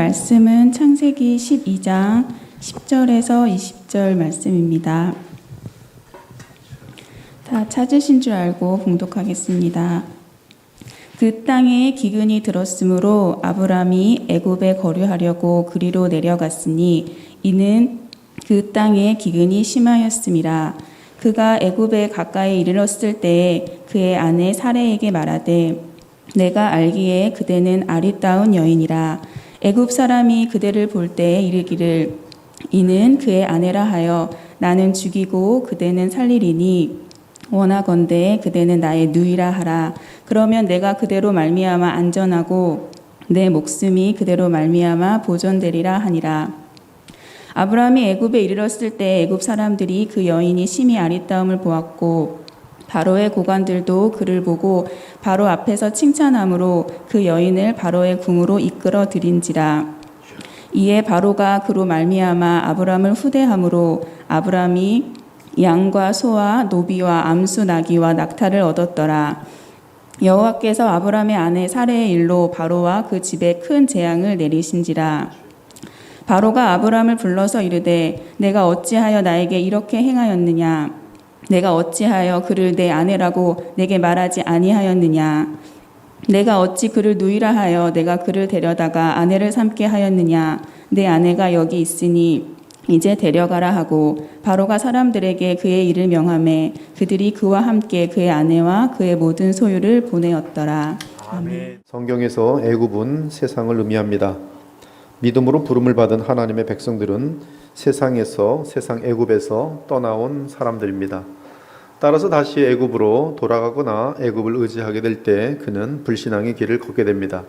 말씀은 창세기 12장 10절에서 20절 말씀입니다. 다 찾으신 줄 알고 봉독하겠습니다. 그 땅에 기근이 들었으므로 아브람이 애굽에 거류하려고 그리로 내려갔으니 이는 그 땅에 기근이 심하였음이라. 그가 애굽에 가까이 이르렀을 때에 그의 아내 사레에게 말하되 내가 알기에 그대는 아리따운 여인이라. 애굽 사람이 그대를 볼 때에 이르기를 이는 그의 아내라 하여 나는 죽이고 그대는 살리리니 원하건대 그대는 나의 누이라 하라. 그러면 내가 그대로 말미암아 안전하고 내 목숨이 그대로 말미암아 보존되리라 하니라. 아브라함이 애굽에 이르렀을 때 애굽 사람들이 그 여인이 심히 아리따움을 보았고 바로의 고관들도 그를 보고 바로 앞에서 칭찬함으로 그 여인을 바로의 궁으로 이끌어 들인지라. 이에 바로가 그로 말미암아 아브람을 후대함으로 아브람이 양과 소와 노비와 암수 나귀와 낙타를 얻었더라. 여호와께서 아브람의 아내 사레의 일로 바로와 그 집에 큰 재앙을 내리신지라. 바로가 아브람을 불러서 이르되 내가 어찌하여 나에게 이렇게 행하였느냐. 내가 어찌하여 그를 내 아내라고 내게 말하지 아니하였느냐. 내가 어찌 그를 누이라 하여 내가 그를 데려다가 아내를 삼게 하였느냐. 내 아내가 여기 있으니 이제 데려가라 하고 바로가 사람들에게 그의 일을 명하매 그들이 그와 함께 그의 아내와 그의 모든 소유를 보내었더라. 아멘. 성경에서 애굽은 세상을 의미합니다. 믿음으로 부름을 받은 하나님의 백성들은 세상 애굽에서 떠나온 사람들입니다. 따라서 다시 애굽으로 돌아가거나 애굽을 의지하게 될 때 그는 불신앙의 길을 걷게 됩니다.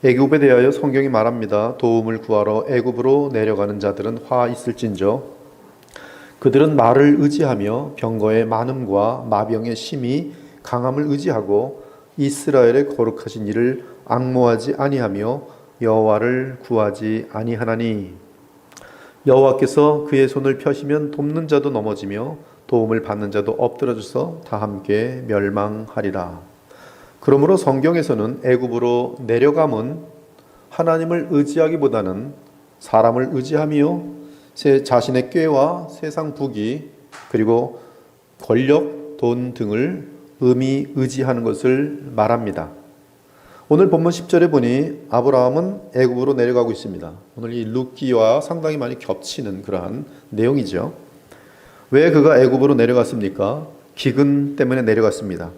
애굽에 대하여 성경이 말합니다. 도움을 구하러 애굽으로 내려가는 자들은 화 있을진저 그들은 말을 의지하며 병거의 많음과 마병의 심히 강함을 의지하고 이스라엘의 거룩하신 이를 앙모하지 아니하며 여호와를 구하지 아니하나니. 여호와께서 그의 손을 펴시면 돕는 자도 넘어지며 도움을 받는 자도 엎드러져서 다 함께 멸망하리라. 그러므로 성경에서는 애굽으로 내려감은 하나님을 의지하기보다는 사람을 의지하며 자신의 꾀와 세상 부귀 그리고 권력, 돈 등을 의지하는 것을 말합니다. 오늘 본문 10절에 보니 아브라함은 애굽으로 내려가고 있습니다. 오늘 이 룻기와 상당히 많이 겹치는 그러한 내용이죠. 왜 그가 애굽으로 내려갔습니까? 기근 때문에 내려갔습니다.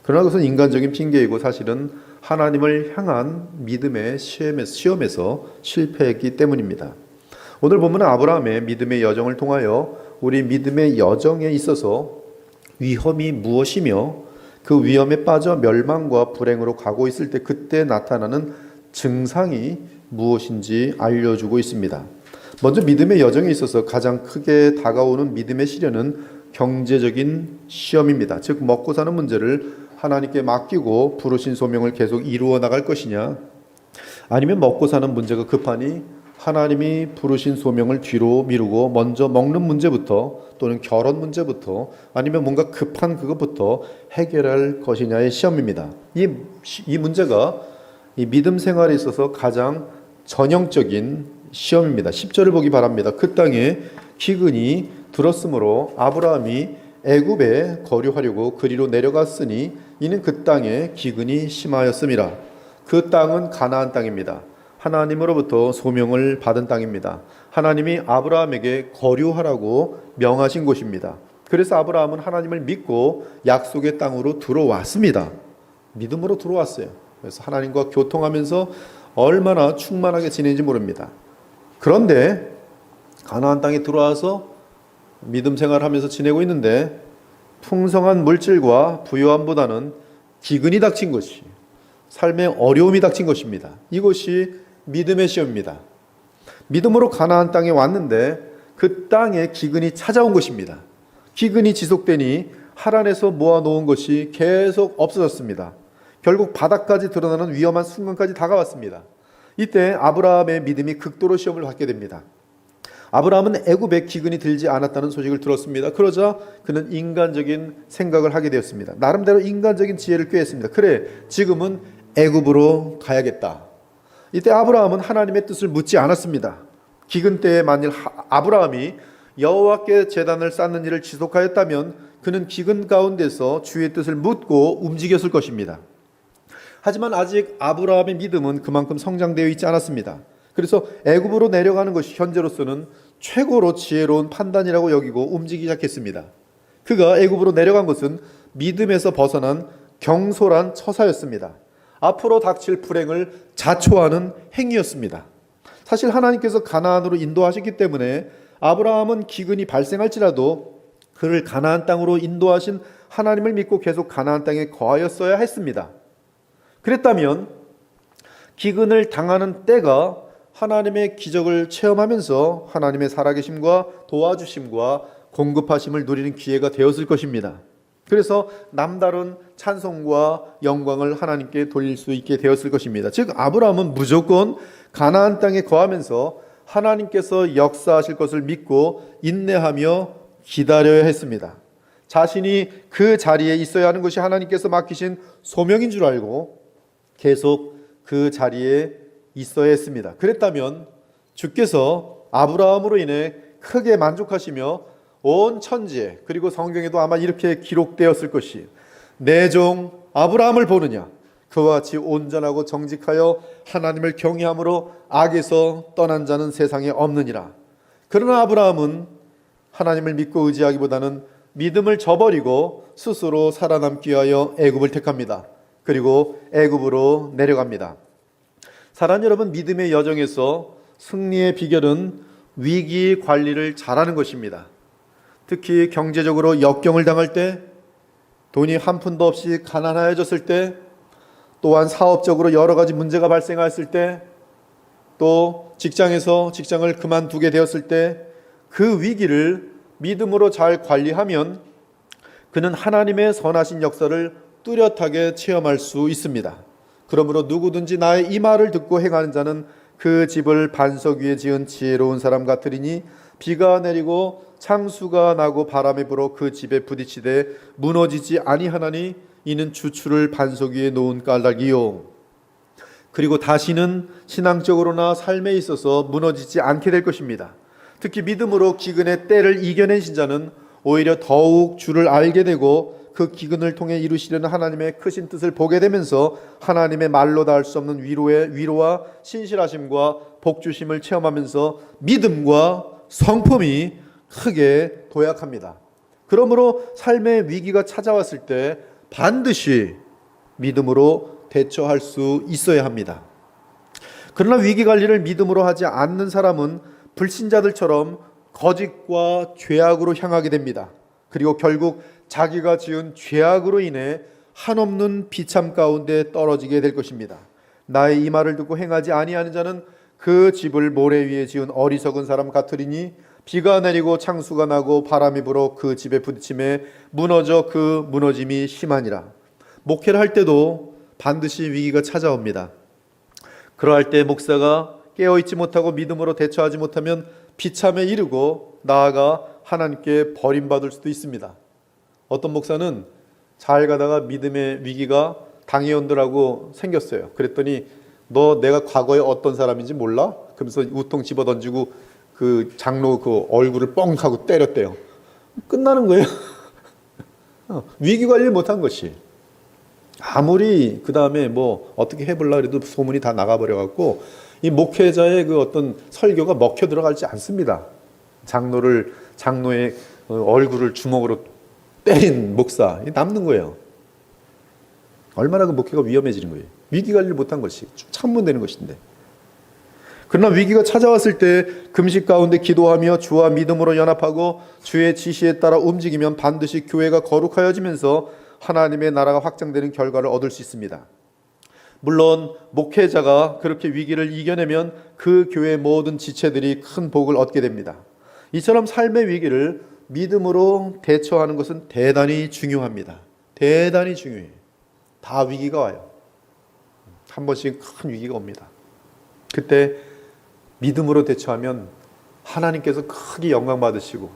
그러나 그것은 인간적인 핑계이고 사실은 하나님을 향한 믿음의 시험에서 실패했기 때문입니다. 오늘 본문은 아브라함의 믿음의 여정을 통하여 우리 믿음의 여정에 있어서 위험이 무엇이며 그 위험에 빠져 멸망과 불행으로 가고 있을 때 그때 나타나는 증상이 무엇인지 알려주고 있습니다. 먼저 믿음의 여정에 있어서 가장 크게 다가오는 믿음의 시련은 경제적인 시험입니다. 즉 먹고 사는 문제를 하나님께 맡기고 부르신 소명을 계속 이루어 나갈 것이냐, 아니면 먹고 사는 문제가 급하니 하나님이 부르신 소명을 뒤로 미루고 먼저 먹는 문제부터 또는 결혼 문제부터 아니면 뭔가 급한 그것부터 해결할 것이냐의 시험입니다. 이 문제가 이 믿음 생활에 있어서 가장 전형적인 시험입니다. 10절을 보기 바랍니다. 그 땅에 기근이 들었으므로 아브라함이 애굽에 거류하려고 그리로 내려갔으니 이는 그 땅에 기근이 심하였음이라. 그 땅은 가나안 땅입니다. 하나님으로부터 소명을 받은 땅입니다. 하나님이 아브라함에게 거류하라고 명하신 곳입니다. 그래서 아브라함은 하나님을 믿고 약속의 땅으로 들어왔습니다. 믿음으로 들어왔어요. 그래서 하나님과 교통하면서 얼마나 충만하게 지내는지 모릅니다. 그런데 가나안 땅에 들어와서 믿음 생활하면서 지내고 있는데 풍성한 물질과 부유함보다는 기근이 닥친 것이, 삶의 어려움이 닥친 것입니다. 이것이 믿음의 시험입니다. 믿음으로 가나안 땅에 왔는데 그 땅에 기근이 찾아온 것입니다. 기근이 지속되니 하란에서 모아놓은 것이 계속 없어졌습니다. 결국 바닥까지 드러나는 위험한 순간까지 다가왔습니다. 이때 아브라함의 믿음이 극도로 시험을 받게 됩니다. 아브라함은 애굽에 기근이 들지 않았다는 소식을 들었습니다. 그러자 그는 인간적인 생각을 하게 되었습니다. 나름대로 인간적인 지혜를 꾀했습니다. 그래, 지금은 애굽으로 가야겠다. 이때 아브라함은 하나님의 뜻을 묻지 않았습니다. 기근 때에 만일 아브라함이 여호와께 제단을 쌓는 일을 지속하였다면 그는 기근 가운데서 주의 뜻을 묻고 움직였을 것입니다. 하지만 아직 아브라함의 믿음은 그만큼 성장되어 있지 않았습니다. 그래서 애굽으로 내려가는 것이 현재로서는 최고로 지혜로운 판단이라고 여기고 움직이기 시작했습니다. 그가 애굽으로 내려간 것은 믿음에서 벗어난 경솔한 처사였습니다. 앞으로 닥칠 불행을 자초하는 행위였습니다. 사실 하나님께서 가나안으로 인도하셨기 때문에 아브라함은 기근이 발생할지라도 그를 가나안 땅으로 인도하신 하나님을 믿고 계속 가나안 땅에 거하였어야 했습니다. 그랬다면 기근을 당하는 때가 하나님의 기적을 체험하면서 하나님의 살아계심과 도와주심과 공급하심을 누리는 기회가 되었을 것입니다. 그래서 남다른 찬송과 영광을 하나님께 돌릴 수 있게 되었을 것입니다. 즉 아브라함은 무조건 가나안 땅에 거하면서 하나님께서 역사하실 것을 믿고 인내하며 기다려야 했습니다. 자신이 그 자리에 있어야 하는 것이 하나님께서 맡기신 소명인 줄 알고 계속 그 자리에 있어야 했습니다. 그랬다면 주께서 아브라함으로 인해 크게 만족하시며 온 천지에, 그리고 성경에도 아마 이렇게 기록되었을 것이, 내 종 아브라함을 보느냐, 그와 같이 온전하고 정직하여 하나님을 경외함으로 악에서 떠난 자는 세상에 없느니라. 그러나 아브라함은 하나님을 믿고 의지하기보다는 믿음을 저버리고 스스로 살아남기 위하여 애굽을 택합니다. 그리고 애굽으로 내려갑니다. 사랑 여러분, 믿음의 여정에서 승리의 비결은 위기 관리를 잘하는 것입니다. 특히 경제적으로 역경을 당할 때, 돈이 한 푼도 없이 가난해졌을 때, 또한 사업적으로 여러 가지 문제가 발생했을 때, 또 직장에서 직장을 그만두게 되었을 때, 그 위기를 믿음으로 잘 관리하면 그는 하나님의 선하신 역사를 뚜렷하게 체험할 수 있습니다. 그러므로 누구든지 나의 이 말을 듣고 행하는 자는 그 집을 반석 위에 지은 지혜로운 사람 같으리니 비가 내리고 창수가 나고 바람이 불어 그 집에 부딪히되 무너지지 아니하나니 이는 주추를 반석 위에 놓은 까닭이요. 그리고 다시는 신앙적으로나 삶에 있어서 무너지지 않게 될 것입니다. 특히 믿음으로 기근의 때를 이겨낸 신자는 오히려 더욱 주를 알게 되고 그 기근을 통해 이루시려는 하나님의 크신 뜻을 보게 되면서 하나님의 말로 다 할 수 없는 위로와 신실하심과 복주심을 체험하면서 믿음과 성품이 크게 도약합니다. 그러므로 삶의 위기가 찾아왔을 때 반드시 믿음으로 대처할 수 있어야 합니다. 그러나 위기 관리를 믿음으로 하지 않는 사람은 불신자들처럼 거짓과 죄악으로 향하게 됩니다. 그리고 결국 자기가 지은 죄악으로 인해 한없는 비참 가운데 떨어지게 될 것입니다. 나의 이 말을 듣고 행하지 아니하는 자는 그 집을 모래 위에 지은 어리석은 사람 같으리니 비가 내리고 창수가 나고 바람이 불어 그 집에 부딪힘에 무너져 그 무너짐이 심하니라. 목회를 할 때도 반드시 위기가 찾아옵니다. 그러할 때 목사가 깨어있지 못하고 믿음으로 대처하지 못하면 비참에 이르고 나아가 하나님께 버림받을 수도 있습니다. 어떤 목사는 잘 가다가 믿음의 위기가 당해온더라고 생겼어요. 그랬더니 너 내가 과거에 어떤 사람인지 몰라? 그러면서 우통 집어던지고 그 장로 그 얼굴을 뻥 하고 때렸대요. 끝나는 거예요. 위기 관리를 못한 것이. 아무리 그 다음에 뭐 어떻게 해보려고 해도 소문이 다 나가버려갖고 이 목회자의 그 어떤 설교가 먹혀 들어가지 않습니다. 장로의 얼굴을 주먹으로 때린 목사 남는 거예요. 얼마나 그 목회가 위험해지는 거예요. 위기 관리를 못한 것이 참문되는 것인데. 그러나 위기가 찾아왔을 때 금식 가운데 기도하며 주와 믿음으로 연합하고 주의 지시에 따라 움직이면 반드시 교회가 거룩하여지면서 하나님의 나라가 확장되는 결과를 얻을 수 있습니다. 물론 목회자가 그렇게 위기를 이겨내면 그 교회의 모든 지체들이 큰 복을 얻게 됩니다. 이처럼 삶의 위기를 믿음으로 대처하는 것은 대단히 중요합니다. 대단히 중요해요. 다 위기가 와요. 한 번씩 큰 위기가 옵니다. 그때 믿음으로 대처하면 하나님께서 크게 영광 받으시고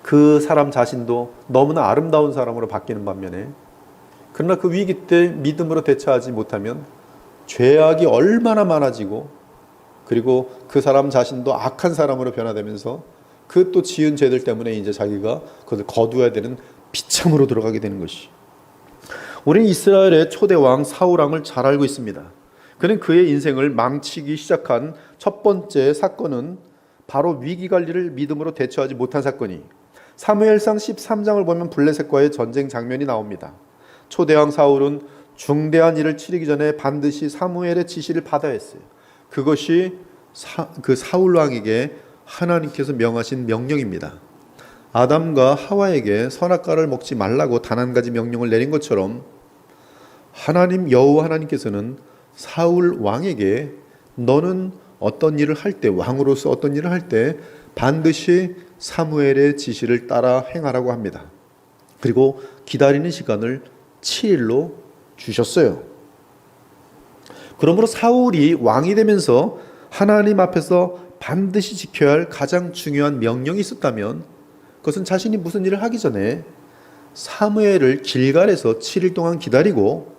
그 사람 자신도 너무나 아름다운 사람으로 바뀌는 반면에, 그러나 그 위기 때 믿음으로 대처하지 못하면 죄악이 얼마나 많아지고 그리고 그 사람 자신도 악한 사람으로 변화되면서 그 또 지은 죄들 때문에 이제 자기가 그것을 거두어야 되는 비참으로 들어가게 되는 것이. 우리는 이스라엘의 초대 왕 사울 왕을 잘 알고 있습니다. 그는 그의 인생을 망치기 시작한 첫 번째 사건은 바로 위기관리를 믿음으로 대처하지 못한 사건이. 사무엘상 13장을 보면 블레셋과의 전쟁 장면이 나옵니다. 초대 왕 사울은 중대한 일을 치르기 전에 반드시 사무엘의 지시를 받아야 했어요. 그것이 그 사울 왕에게 하나님께서 명하신 명령입니다. 아담과 하와에게 선악과를 먹지 말라고 단 한 가지 명령을 내린 것처럼 하나님 여호와 하나님께서는 사울 왕에게 너는 어떤 일을 할 때, 왕으로서 어떤 일을 할 때 반드시 사무엘의 지시를 따라 행하라고 합니다. 그리고 기다리는 시간을 7일로 주셨어요. 그러므로 사울이 왕이 되면서 하나님 앞에서 반드시 지켜야 할 가장 중요한 명령이 있었다면 그것은 자신이 무슨 일을 하기 전에 사무엘을 길갈에서 7일 동안 기다리고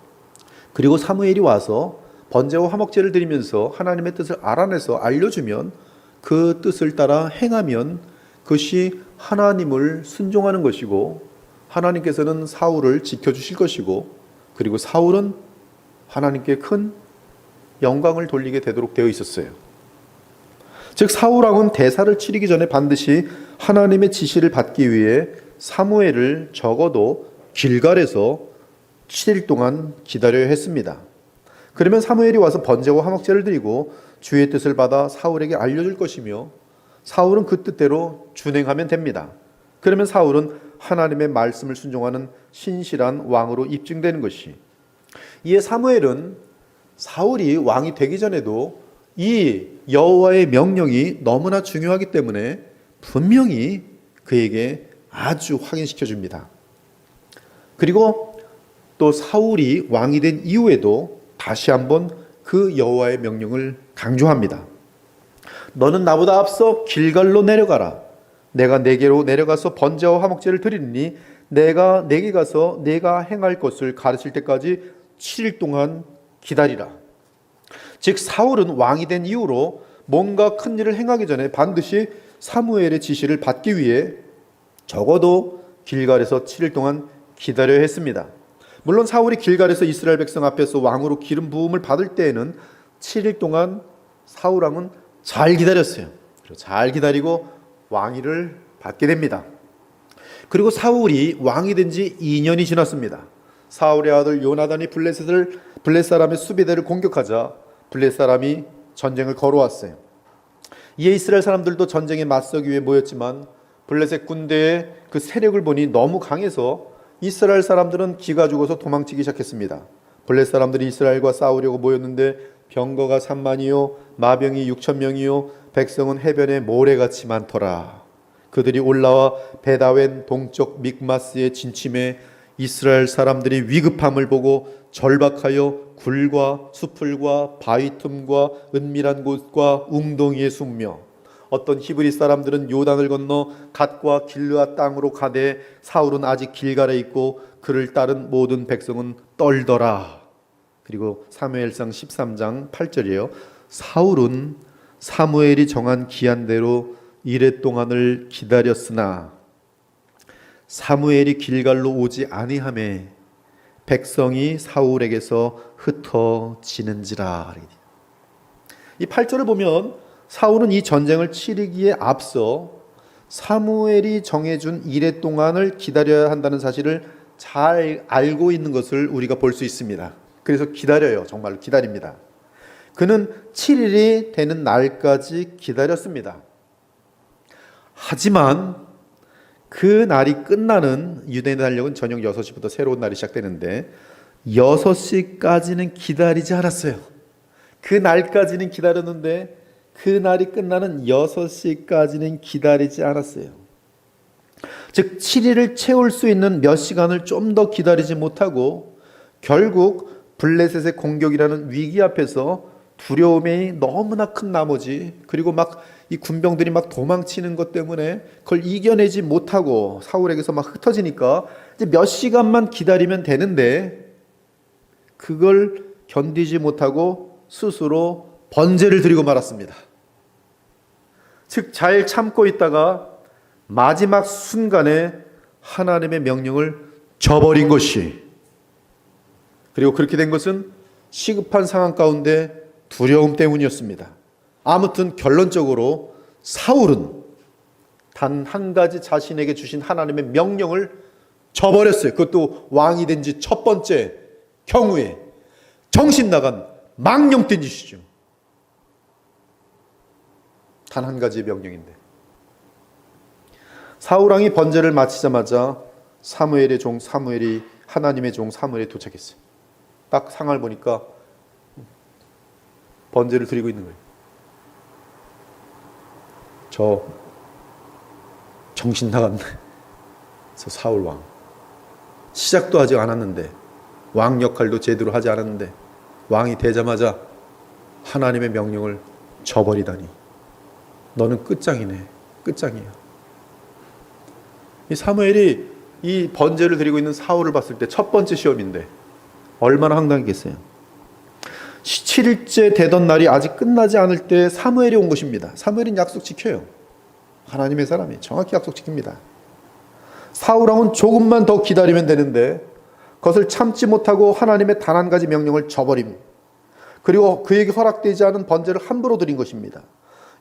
그리고 사무엘이 와서 번제와 화목제를 드리면서 하나님의 뜻을 알아내서 알려주면 그 뜻을 따라 행하면 그것이 하나님을 순종하는 것이고 하나님께서는 사울을 지켜주실 것이고 그리고 사울은 하나님께 큰 영광을 돌리게 되도록 되어 있었어요. 즉 사울왕은 대사를 치르기 전에 반드시 하나님의 지시를 받기 위해 사무엘을 적어도 길갈에서 7일 동안 기다려야 했습니다. 그러면 사무엘이 와서 번제와 화목제를 드리고 주의 뜻을 받아 사울에게 알려줄 것이며 사울은 그 뜻대로 준행하면 됩니다. 그러면 사울은 하나님의 말씀을 순종하는 신실한 왕으로 입증되는 것이. 이에 사무엘은 사울이 왕이 되기 전에도 이 여호와의 명령이 너무나 중요하기 때문에 분명히 그에게 아주 확인시켜 줍니다. 그리고 또 사울이 왕이 된 이후에도 다시 한번 그 여호와의 명령을 강조합니다. 너는 나보다 앞서 길갈로 내려가라. 내가 네게로 내려가서 번제와 화목제를 드리니 내가 네게 가서 내가 행할 것을 가르칠 때까지 7일 동안 기다리라. 즉 사울은 왕이 된 이후로 뭔가 큰 일을 행하기 전에 반드시 사무엘의 지시를 받기 위해 적어도 길갈에서 7일 동안 기다려야 했습니다. 물론 사울이 길갈에서 이스라엘 백성 앞에서 왕으로 기름 부음을 받을 때에는 7일 동안 사울 왕은 잘 기다렸어요. 잘 기다리고 왕위를 받게 됩니다. 그리고 사울이 왕이 된 지 2년이 지났습니다. 사울의 아들 요나단이 블레셋 사람의 수비대를 공격하자 블레셋 사람이 전쟁을 걸어왔어요. 이에 이스라엘 사람들도 전쟁에 맞서기 위해 모였지만 블레셋 군대의 그 세력을 보니 너무 강해서 이스라엘 사람들은 기가 죽어서 도망치기 시작했습니다. 블레셋 사람들이 이스라엘과 싸우려고 모였는데 병거가 3만이요 마병이 6,000명이요 백성은 해변에 모래같이 많더라. 그들이 올라와 베다웬 동쪽 믹마스에 진침해 이스라엘 사람들이 위급함을 보고 절박하여 굴과 수풀과 바위 틈과 은밀한 곳과 웅덩이에 숨며 어떤 히브리 사람들은 요단을 건너 갓과 길르앗 땅으로 가되 사울은 아직 길갈에 있고 그를 따른 모든 백성은 떨더라. 그리고 사무엘상 13장 8절이에요. 사울은 사무엘이 정한 기한대로 이레 동안을 기다렸으나 사무엘이 길갈로 오지 아니하매 백성이 사울에게서 흩어지는지라. 이 8절을 보면 사울은 이 전쟁을 치르기에 앞서 사무엘이 정해준 이레 동안을 기다려야 한다는 사실을 잘 알고 있는 것을 우리가 볼 수 있습니다. 그래서 기다려요. 정말 기다립니다. 그는 7일이 되는 날까지 기다렸습니다. 하지만 그 날이 끝나는 유대인의 달력은 저녁 6시부터 새로운 날이 시작되는데 6시까지는 기다리지 않았어요. 그 날까지는 기다렸는데 그 날이 끝나는 6시까지는 기다리지 않았어요. 즉 7일을 채울 수 있는 몇 시간을 좀 더 기다리지 못하고 결국 블레셋의 공격이라는 위기 앞에서 두려움이 너무나 큰 나머지 그리고 막 이 군병들이 막 도망치는 것 때문에 그걸 이겨내지 못하고 사울에게서 막 흩어지니까 이제 몇 시간만 기다리면 되는데 그걸 견디지 못하고 스스로 번제를 드리고 말았습니다. 즉 잘 참고 있다가 마지막 순간에 하나님의 명령을 저버린 것이, 그리고 그렇게 된 것은 시급한 상황 가운데 두려움 때문이었습니다. 아무튼 결론적으로 사울은 단 한 가지 자신에게 주신 하나님의 명령을 저버렸어요. 그것도 왕이 된 지 첫 번째 경우에 정신 나간 망령된 짓이죠. 단 한 가지의 명령인데. 사울왕이 번제를 마치자마자 사무엘의 종 사무엘이 하나님의 종 사무엘에 도착했어요. 딱 상황을 보니까 번제를 드리고 있는 거예요. 저 정신 나간 저 사울왕, 시작도 아직 않았는데, 왕 역할도 제대로 하지 않았는데 왕이 되자마자 하나님의 명령을 저버리다니, 너는 끝장이네. 끝장이야. 이 사무엘이 이 번제를 드리고 있는 사울을 봤을 때 첫 번째 시험인데 얼마나 황당했겠어요. 7일째 되던 날이 아직 끝나지 않을 때 사무엘이 온 것입니다. 사무엘은 약속 지켜요. 하나님의 사람이 정확히 약속 지킵니다. 사울왕은 조금만 더 기다리면 되는데 그것을 참지 못하고 하나님의 단 한 가지 명령을 저버림, 그리고 그에게 허락되지 않은 번제를 함부로 드린 것입니다.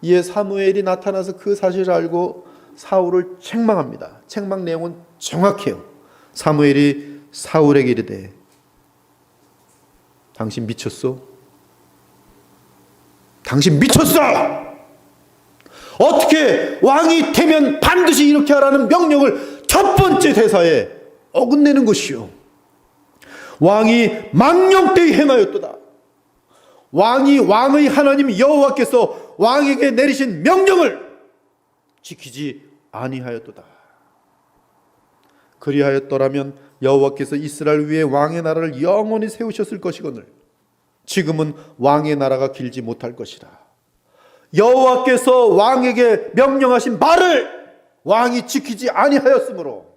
이에 사무엘이 나타나서 그 사실을 알고 사울을 책망합니다. 책망 내용은 정확해요. 사무엘이 사울에게 이르되, 당신 미쳤어? 당신 미쳤어! 어떻게 왕이 되면 반드시 이렇게 하라는 명령을 첫 번째 대사에 어긋내는 것이요. 왕이 망령되이 행하였도다. 왕의 하나님 여호와께서 왕에게 내리신 명령을 지키지 아니하였도다. 그리하였더라면 여호와께서 이스라엘 위에 왕의 나라를 영원히 세우셨을 것이거늘 지금은 왕의 나라가 길지 못할 것이라. 여호와께서 왕에게 명령하신 말을 왕이 지키지 아니하였으므로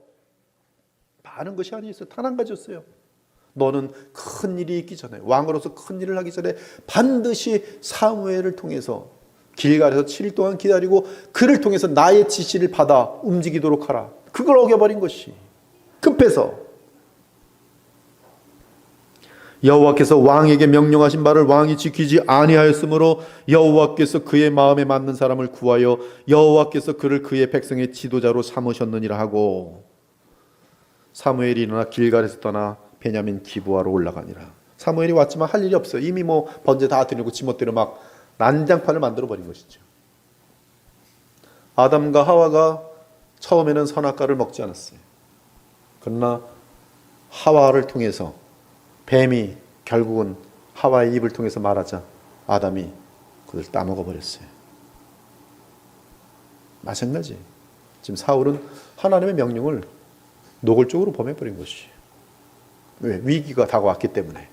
많은 것이 아니었어요. 단 한 가지였어요. 너는 큰 일이 있기 전에, 왕으로서 큰 일을 하기 전에 반드시 사무엘을 통해서 길갈에서 7일 동안 기다리고 그를 통해서 나의 지시를 받아 움직이도록 하라. 그걸 어겨버린 것이 급해서. 여호와께서 왕에게 명령하신 바를 왕이 지키지 아니하였으므로 여호와께서 그의 마음에 맞는 사람을 구하여 여호와께서 그를 그의 백성의 지도자로 삼으셨느니라 하고, 사무엘이 일어나 길갈에서 떠나 베냐민 기브아로 올라가니라. 사무엘이 왔지만 할 일이 없어요. 이미 번제 다 드리고 지멋대로 막 난장판을 만들어 버린 것이죠. 아담과 하와가 처음에는 선악과를 먹지 않았어요. 그러나 하와를 통해서 뱀이 결국은 하와의 입을 통해서 말하자 아담이 그걸 따먹어 버렸어요. 마찬가지. 지금 사울은 하나님의 명령을 노골적으로 범해버린 것이. 왜? 위기가 다가왔기 때문에.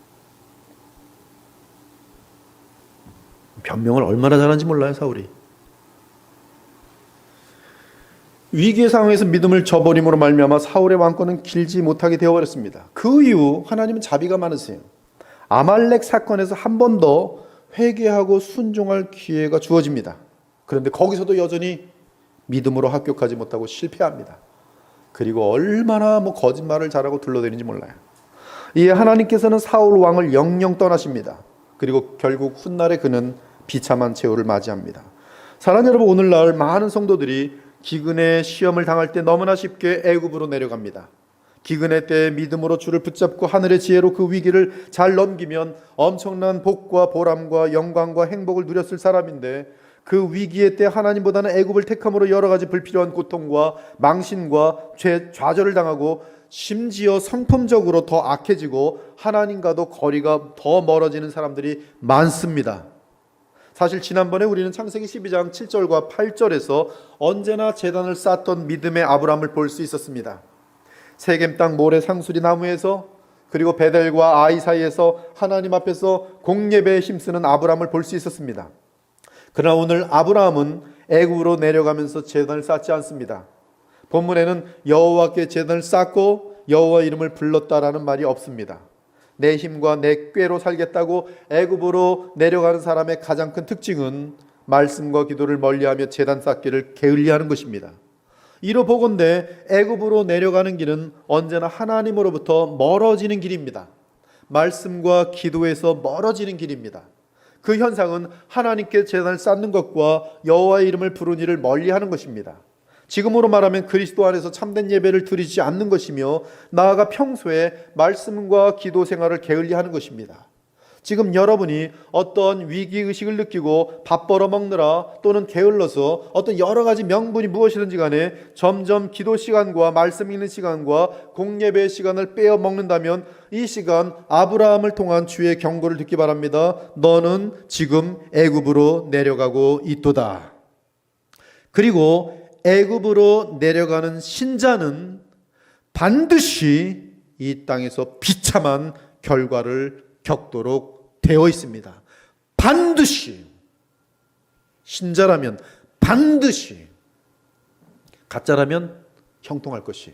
변명을 얼마나 잘하는지 몰라요, 사울이. 위기의 상황에서 믿음을 저버림으로 말미암아 사울의 왕권은 길지 못하게 되어버렸습니다. 그 이후 하나님은 자비가 많으세요. 아말렉 사건에서 한 번 더 회개하고 순종할 기회가 주어집니다. 그런데 거기서도 여전히 믿음으로 합격하지 못하고 실패합니다. 그리고 얼마나 거짓말을 잘하고 둘러대는지 몰라요. 이에 하나님께서는 사울 왕을 영영 떠나십니다. 그리고 결국 훗날에 그는 비참한 최후를 맞이합니다. 사랑하는 여러분, 오늘날 많은 성도들이 기근의 시험을 당할 때 너무나 쉽게 애굽으로 내려갑니다. 기근의 때에 믿음으로 주를 붙잡고 하늘의 지혜로 그 위기를 잘 넘기면 엄청난 복과 보람과 영광과 행복을 누렸을 사람인데, 그 위기의 때 하나님보다는 애굽을 택함으로 여러 가지 불필요한 고통과 망신과 좌절을 당하고 심지어 성품적으로 더 악해지고 하나님과도 거리가 더 멀어지는 사람들이 많습니다. 사실 지난번에 우리는 창세기 12장 7절과 8절에서 언제나 제단을 쌓던 믿음의 아브라함을 볼 수 있었습니다. 세겜 땅 모래 상수리 나무에서, 그리고 베델과 아이 사이에서 하나님 앞에서 공예배에 힘쓰는 아브라함을 볼 수 있었습니다. 그러나 오늘 아브라함은 애굽으로 내려가면서 제단을 쌓지 않습니다. 본문에는 여호와께 제단을 쌓고 여호와 이름을 불렀다라는 말이 없습니다. 내 힘과 내 꾀로 살겠다고 애굽으로 내려가는 사람의 가장 큰 특징은 말씀과 기도를 멀리하며 제단 쌓기를 게을리하는 것입니다. 이로 보건대 애굽으로 내려가는 길은 언제나 하나님으로부터 멀어지는 길입니다. 말씀과 기도에서 멀어지는 길입니다. 그 현상은 하나님께 제단을 쌓는 것과 여호와의 이름을 부르는 일을 멀리하는 것입니다. 지금으로 말하면 그리스도 안에서 참된 예배를 드리지 않는 것이며 나아가 평소에 말씀과 기도 생활을 게을리하는 것입니다. 지금 여러분이 어떤 위기의식을 느끼고 밥 벌어 먹느라 또는 게을러서 어떤 여러 가지 명분이 무엇이든지 간에 점점 기도 시간과 말씀 읽는 시간과 공예배의 시간을 빼어 먹는다면 이 시간 아브라함을 통한 주의 경고를 듣기 바랍니다. 너는 지금 애굽으로 내려가고 있도다. 그리고 애굽으로 내려가는 신자는 반드시 이 땅에서 비참한 결과를 겪도록 되어 있습니다. 반드시. 신자라면 반드시. 가짜라면 형통할 것이.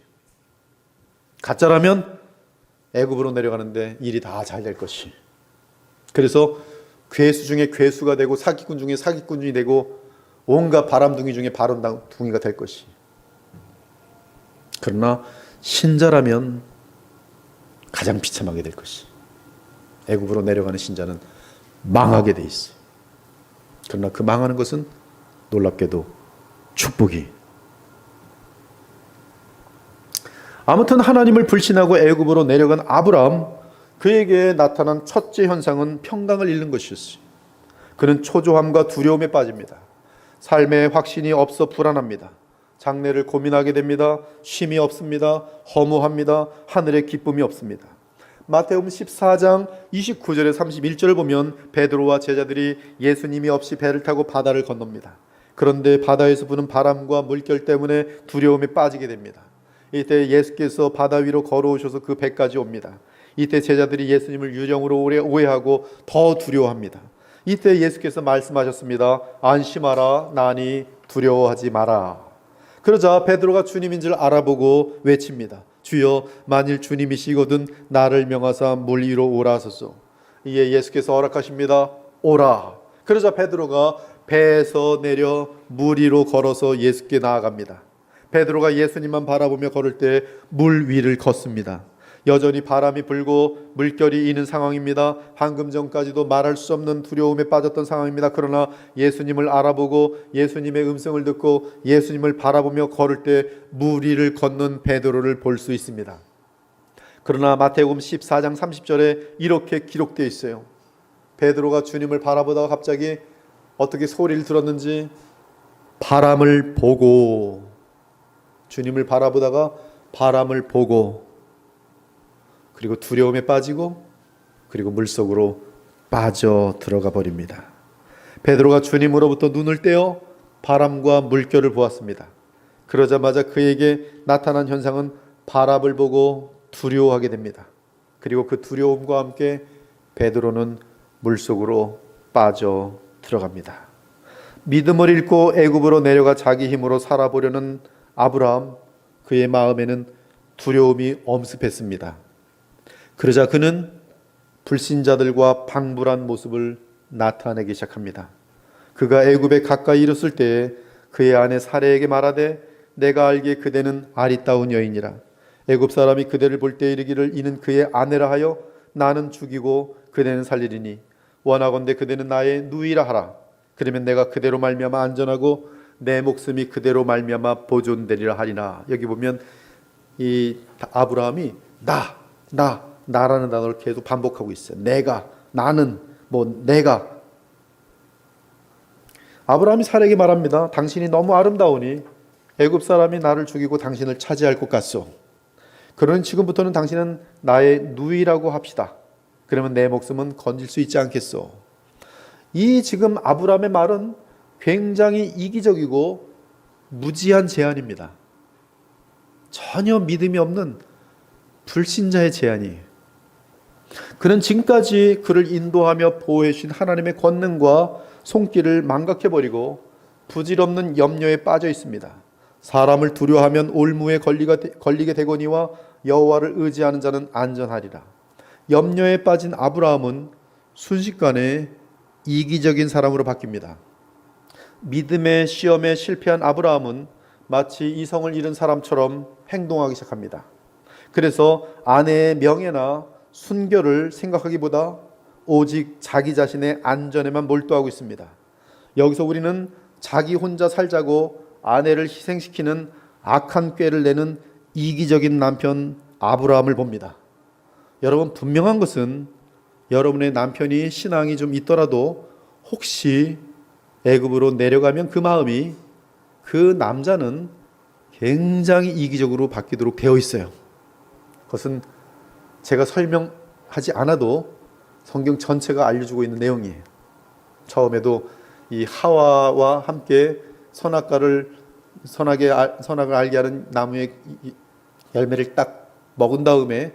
가짜라면 애굽으로 내려가는데 일이 다 잘 될 것이. 그래서 괴수 중에 괴수가 되고 사기꾼 중에 사기꾼이 되고 온갖 바람둥이 중에 바람둥이가 될 것이. 그러나 신자라면 가장 비참하게 될 것이. 애굽으로 내려가는 신자는 망하게 돼 있어요. 그러나 그 망하는 것은 놀랍게도 축복이. 아무튼 하나님을 불신하고 애굽으로 내려간 아브라함, 그에게 나타난 첫째 현상은 평강을 잃는 것이었어요. 그는 초조함과 두려움에 빠집니다. 삶에 확신이 없어 불안합니다. 장래를 고민하게 됩니다. 쉼이 없습니다. 허무합니다. 하늘에 기쁨이 없습니다. 마태복음 14장 29절에 31절을 보면 베드로와 제자들이 예수님이 없이 배를 타고 바다를 건넙니다. 그런데 바다에서 부는 바람과 물결 때문에 두려움에 빠지게 됩니다. 이때 예수께서 바다 위로 걸어오셔서 그 배까지 옵니다. 이때 제자들이 예수님을 유령으로 오해하고 더 두려워합니다. 이때 예수께서 말씀하셨습니다. 안심하라, 나니 두려워하지 마라. 그러자 베드로가 주님인 줄 알아보고 외칩니다. 주여, 만일 주님이시거든 나를 명하사 물 위로 오라 하소서. 이에 예수께서 허락하십니다. 오라. 그러자 베드로가 배에서 내려 물 위로 걸어서 예수께 나아갑니다. 베드로가 예수님만 바라보며 걸을 때 물 위를 걷습니다. 여전히 바람이 불고 물결이 이는 상황입니다. 방금 전까지도 말할 수 없는 두려움에 빠졌던 상황입니다. 그러나 예수님을 알아보고 예수님의 음성을 듣고 예수님을 바라보며 걸을 때 물 위를 걷는 베드로를 볼 수 있습니다. 그러나 마태복음 14장 30절에 이렇게 기록되어 있어요. 베드로가 주님을 바라보다가 갑자기 어떻게 소리를 들었는지 바람을 보고, 주님을 바라보다가 바람을 보고, 그리고 두려움에 빠지고, 그리고 물속으로 빠져 들어가 버립니다. 베드로가 주님으로부터 눈을 떼어 바람과 물결을 보았습니다. 그러자마자 그에게 나타난 현상은 바람을 보고 두려워하게 됩니다. 그리고 그 두려움과 함께 베드로는 물속으로 빠져 들어갑니다. 믿음을 잃고 애굽으로 내려가 자기 힘으로 살아보려는 아브라함, 그의 마음에는 두려움이 엄습했습니다. 그러자 그는 불신자들과 방불한 모습을 나타내기 시작합니다. 그가 애굽에 가까이 이르렀을 때에 그의 아내 사레에게 말하되 내가 알기에 그대는 아리따운 여인이라. 애굽 사람이 그대를 볼 때 이르기를 이는 그의 아내라 하여 나는 죽이고 그대는 살리리니 원하건대 그대는 나의 누이라 하라. 그러면 내가 그대로 말미암아 안전하고 내 목숨이 그대로 말미암아 보존되리라 하리나. 여기 보면 이 아브라함이 나라는 단어를 계속 반복하고 있어요. 내가, 나는, 내가. 아브라함이 사례에게 말합니다. 당신이 너무 아름다우니 애굽 사람이 나를 죽이고 당신을 차지할 것 같소. 그러니 지금부터는 당신은 나의 누이라고 합시다. 그러면 내 목숨은 건질 수 있지 않겠소. 이 지금 아브라함의 말은 굉장히 이기적이고 무지한 제안입니다. 전혀 믿음이 없는 불신자의 제안이에요. 그는 지금까지 그를 인도하며 보호해 주신 하나님의 권능과 손길을 망각해버리고 부질없는 염려에 빠져 있습니다. 사람을 두려워하면 올무에 걸리게 되거니와 여호와를 의지하는 자는 안전하리라. 염려에 빠진 아브라함은 순식간에 이기적인 사람으로 바뀝니다. 믿음의 시험에 실패한 아브라함은 마치 이성을 잃은 사람처럼 행동하기 시작합니다. 그래서 아내의 명예나 순결을 생각하기보다 오직 자기 자신의 안전에만 몰두하고 있습니다. 여기서 우리는 자기 혼자 살자고 아내를 희생시키는 악한 꾀를 내는 이기적인 남편 아브라함을 봅니다. 여러분, 분명한 것은 여러분의 남편이 신앙이 좀 있더라도 혹시 애굽으로 내려가면 그 마음이, 그 남자는 굉장히 이기적으로 바뀌도록 되어 있어요. 그것은 제가 설명하지 않아도 성경 전체가 알려주고 있는 내용이에요. 처음에도 이 하와와 함께 선악을 알게 하는 나무의 열매를 딱 먹은 다음에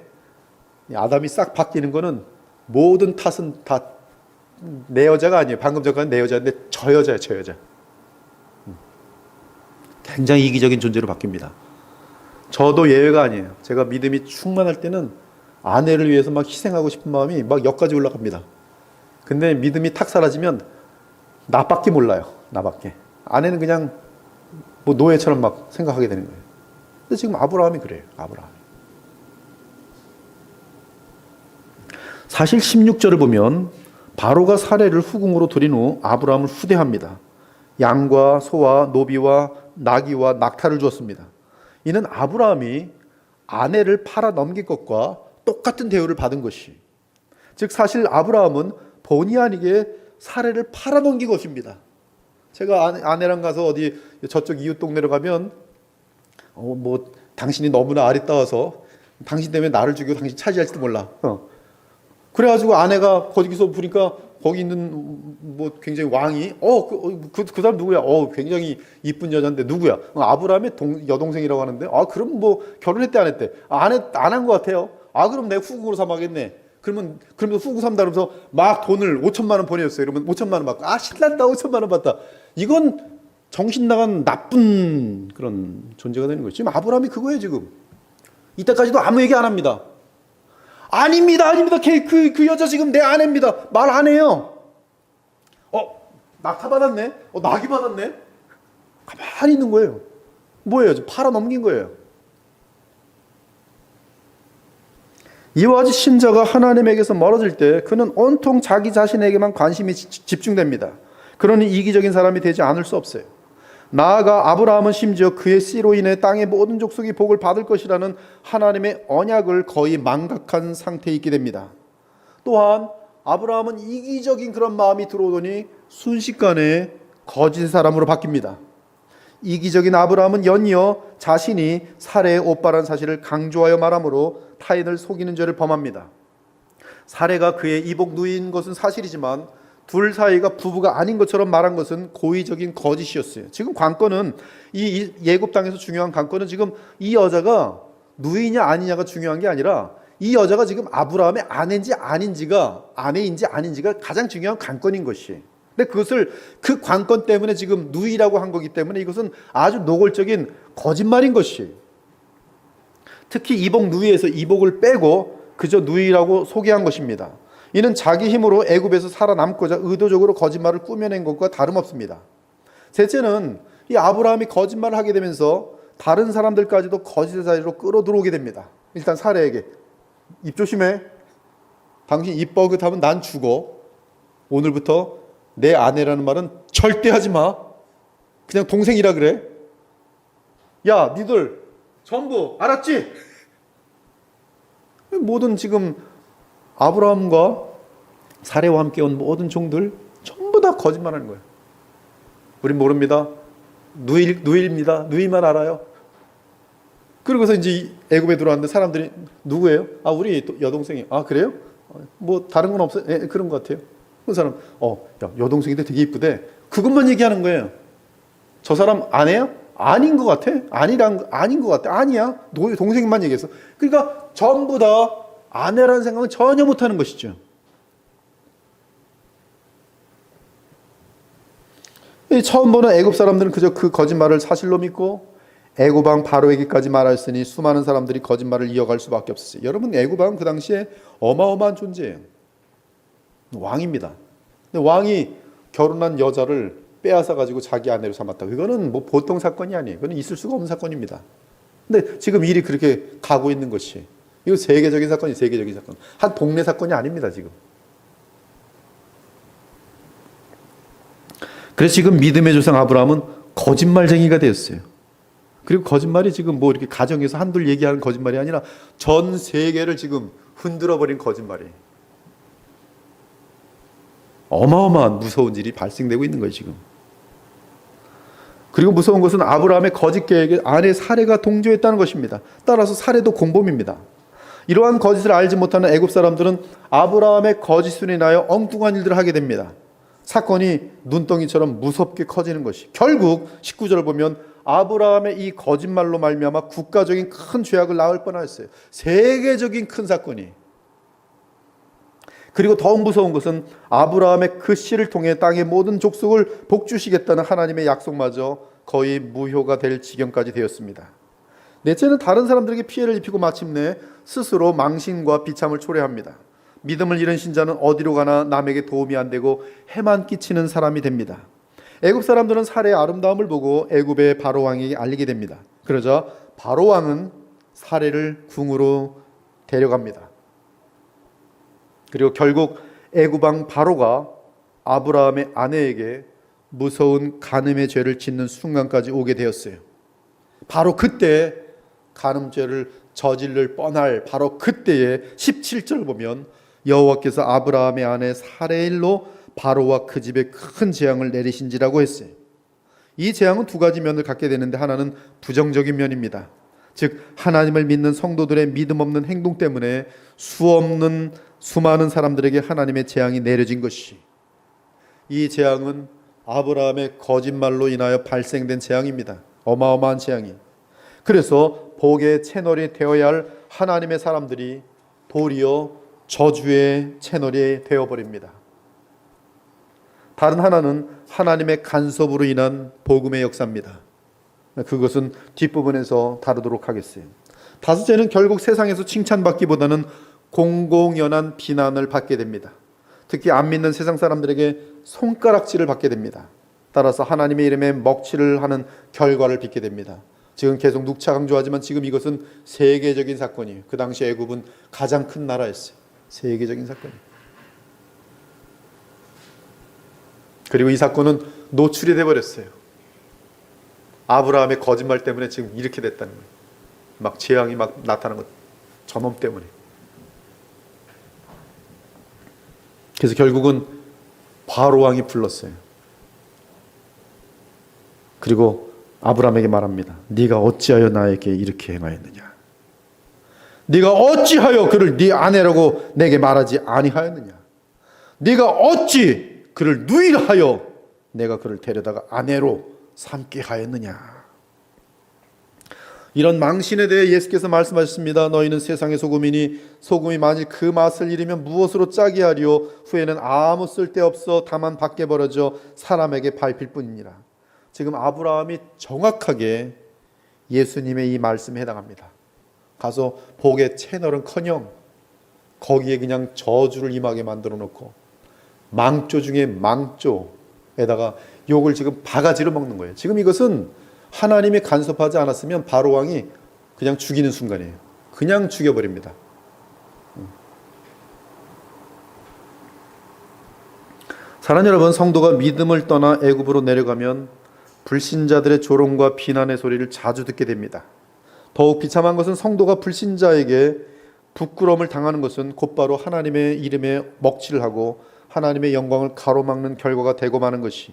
아담이 싹 바뀌는 거는, 모든 탓은 다 내 여자가 아니에요. 방금 전까지는 내 여자인데 저 여자예요, 저 여자. 굉장히 이기적인 존재로 바뀝니다. 저도 예외가 아니에요. 제가 믿음이 충만할 때는 아내를 위해서 막 희생하고 싶은 마음이 막 역까지 올라갑니다. 근데 믿음이 탁 사라지면 나밖에 몰라요. 나밖에. 아내는 그냥 뭐 노예처럼 막 생각하게 되는 거예요. 근데 지금 아브라함이 그래요. 아브라함. 사실 16절을 보면 바로가 사례를 후궁으로 들인 후 아브라함을 후대합니다. 양과 소와 노비와 나귀와 낙타를 주었습니다. 이는 아브라함이 아내를 팔아 넘긴 것과 똑같은 대우를 받은 것이, 즉 사실 아브라함은 본의 아니게 사례를 팔아 넘긴 것입니다. 제가 아내랑 가서 어디 저쪽 이웃 동네로 가면 뭐 당신이 너무나 아리따워서 당신 때문에 나를 죽이고 당신 차지할지도 몰라. 그래가지고 아내가 거기서 보니까 거기 있는 뭐 굉장히 왕이 그 사람 누구야? 굉장히 이쁜 여자인데 누구야? 아브라함의 여동생이라고 하는데, 그럼 뭐 결혼했대 안 했대? 안 한 것 같아요. 그럼 내가 후궁으로 삼아야겠네. 그러면 후궁 삼다 그러면서 막 돈을 5천만 원 보내줬어요. 이러면 5천만 원 받고, 신난다, 5천만 원 받다. 이건 정신 나간 나쁜 그런 존재가 되는 거죠. 지금 아브라함이 그거예요, 지금. 이때까지도 아무 얘기 안 합니다. 아닙니다. 그 여자 지금 내 아내입니다. 말 안 해요. 낙타 받았네? 낙이 받았네? 가만히 있는 거예요. 뭐예요? 팔아 넘긴 거예요. 이와 같이 신자가 하나님에게서 멀어질 때 그는 온통 자기 자신에게만 관심이 집중됩니다. 그러니 이기적인 사람이 되지 않을 수 없어요. 나아가 아브라함은 심지어 그의 씨로 인해 땅의 모든 족속이 복을 받을 것이라는 하나님의 언약을 거의 망각한 상태에 있게 됩니다. 또한 아브라함은 이기적인 그런 마음이 들어오더니 순식간에 거짓 사람으로 바뀝니다. 이기적인 아브라함은 연이어 자신이 사레의 오빠라는 사실을 강조하여 말하므로 타인을 속이는 죄를 범합니다. 사레가 그의 이복 누이인 것은 사실이지만 둘 사이가 부부가 아닌 것처럼 말한 것은 고의적인 거짓이었어요. 지금 관건은, 이 예굽 땅에서 중요한 관건은 지금 이 여자가 누이냐 아니냐가 중요한 게 아니라 이 여자가 지금 아브라함의 아내인지 아닌지가 가장 중요한 관건인 것이. 근데 그것을 그 관건 때문에 지금 누이라고 한 거기 때문에 이것은 아주 노골적인 거짓말인 것이. 특히 이복 누이에서 이복을 빼고 그저 누이라고 소개한 것입니다. 이는 자기 힘으로 애굽에서 살아남고자 의도적으로 거짓말을 꾸며낸 것과 다름없습니다. 셋째는 이 아브라함이 거짓말을 하게 되면서 다른 사람들까지도 거짓의 자리로 끌어들어오게 됩니다. 일단 사레에게, 입 조심해. 당신 입 버긋하면 난 죽어. 오늘부터 내 아내라는 말은 절대 하지 마. 그냥 동생이라 그래. 야, 니들 전부 알았지? 모든 지금 아브라함과 사레와 함께 온 모든 종들 전부 다 거짓말하는 거예요. 우린 모릅니다. 누이입니다. 누이만 알아요. 그러고서 이제 애굽에 들어왔는데 사람들이 누구예요? 우리 여동생이. 그래요? 뭐 다른 건 없어요? 그런 것 같아요. 그 사람, 야, 여동생인데 되게 이쁘대. 그것만 얘기하는 거예요. 저 사람 아내야? 아닌 것 같아? 아닌 것 같아? 아니야. 동생만 얘기했어. 그러니까 전부 다 아내라는 생각은 전혀 못하는 것이죠. 처음 보는 애굽 사람들은 그저 그 거짓말을 사실로 믿고 애굽 왕 바로에게까지 말하였으니 수많은 사람들이 거짓말을 이어갈 수밖에 없었어요. 여러분, 애굽 왕은 그 당시에 어마어마한 존재예요. 왕입니다. 근데 왕이 결혼한 여자를 빼앗아 가지고 자기 아내로 삼았다. 그거는 뭐 보통 사건이 아니에요. 그건 있을 수가 없는 사건입니다. 근데 지금 일이 그렇게 가고 있는 것이, 이거 세계적인 사건이, 세계적인 사건. 한 동네 사건이 아닙니다, 지금. 그래서 지금 믿음의 조상 아브라함은 거짓말쟁이가 되었어요. 그리고 거짓말이 지금 뭐 이렇게 가정에서 한둘 얘기하는 거짓말이 아니라 전 세계를 지금 흔들어버린 거짓말이에요. 어마어마한 무서운 일이 발생되고 있는 거예요, 지금. 그리고 무서운 것은 아브라함의 거짓 계획에 아내 사레가 동조했다는 것입니다. 따라서 사레도 공범입니다. 이러한 거짓을 알지 못하는 애굽 사람들은 아브라함의 거짓으로 인하여 엉뚱한 일들을 하게 됩니다. 사건이 눈덩이처럼 무섭게 커지는 것이, 결국 19절을 보면 아브라함의 이 거짓말로 말미암아 국가적인 큰 죄악을 낳을 뻔하였어요. 세계적인 큰 사건이. 그리고 더욱 무서운 것은 아브라함의 그 씨를 통해 땅의 모든 족속을 복주시겠다는 하나님의 약속마저 거의 무효가 될 지경까지 되었습니다. 넷째는 다른 사람들에게 피해를 입히고 마침내 스스로 망신과 비참을 초래합니다. 믿음을 잃은 신자는 어디로 가나 남에게 도움이 안 되고 해만 끼치는 사람이 됩니다. 애굽 사람들은 사레의 아름다움을 보고 애굽의 바로 왕에게 알리게 됩니다. 그러자 바로 왕은 사레를 궁으로 데려갑니다. 그리고 결국 애굽 왕 바로가 아브라함의 아내에게 무서운 간음의 죄를 짓는 순간까지 오게 되었어요. 바로 그때 간음죄를 저지를 뻔할 바로 그때의 17절 보면 여호와께서 아브라함의 아내 사레의 일로 바로와 그 집에 큰 재앙을 내리신지라고 했어요. 이 재앙은 두 가지 면을 갖게 되는데, 하나는 부정적인 면입니다. 즉 하나님을 믿는 성도들의 믿음 없는 행동 때문에 수많은 사람들에게 하나님의 재앙이 내려진 것이, 이 재앙은 아브라함의 거짓말로 인하여 발생된 재앙입니다. 어마어마한 재앙이. 그래서 복의 채널이 되어야 할 하나님의 사람들이 도리어 저주의 채널이 되어버립니다. 다른 하나는 하나님의 간섭으로 인한 복음의 역사입니다. 그것은 뒷부분에서 다루도록 하겠어요. 다섯째는 결국 세상에서 칭찬받기보다는 공공연한 비난을 받게 됩니다. 특히 안 믿는 세상 사람들에게 손가락질을 받게 됩니다. 따라서 하나님의 이름에 먹칠을 하는 결과를 빚게 됩니다. 지금 계속 눅차 강조하지만 지금 이것은 세계적인 사건이에요. 그 당시 애굽은 가장 큰 나라였어요. 세계적인 사건이에요. 그리고 이 사건은 노출이 돼버렸어요. 아브라함의 거짓말 때문에 지금 이렇게 됐다는 거예요. 막 재앙이 막 나타나는 것, 저놈 때문에. 그래서 결국은 바로 왕이 불렀어요. 그리고 아브라함에게 말합니다. 네가 어찌하여 나에게 이렇게 행하였느냐? 네가 어찌하여 그를 네 아내라고 내게 말하지 아니하였느냐? 네가 어찌 그를 누이하여 내가 그를 데려다가 아내로 삼게 하였느냐? 이런 망신에 대해 예수께서 말씀하셨습니다. 너희는 세상의 소금이니 소금이 만일 그 맛을 잃으면 무엇으로 짜게 하리요? 후에는 아무 쓸데없어 다만 밖에 버려져 사람에게 밟힐 뿐이니라. 지금 아브라함이 정확하게 예수님의 이 말씀에 해당합니다. 가서 복의 채널은커녕 거기에 그냥 저주를 임하게 만들어 놓고 망조 중에 망조에다가 욕을 지금 바가지로 먹는 거예요. 지금 이것은 하나님이 간섭하지 않았으면 바로 왕이 그냥 죽이는 순간이에요. 그냥 죽여버립니다. 사랑하는 여러분, 성도가 믿음을 떠나 애굽으로 내려가면 불신자들의 조롱과 비난의 소리를 자주 듣게 됩니다. 더욱 비참한 것은 성도가 불신자에게 부끄러움을 당하는 것은 곧바로 하나님의 이름에 먹칠을 하고 하나님의 영광을 가로막는 결과가 되고 마는 것이,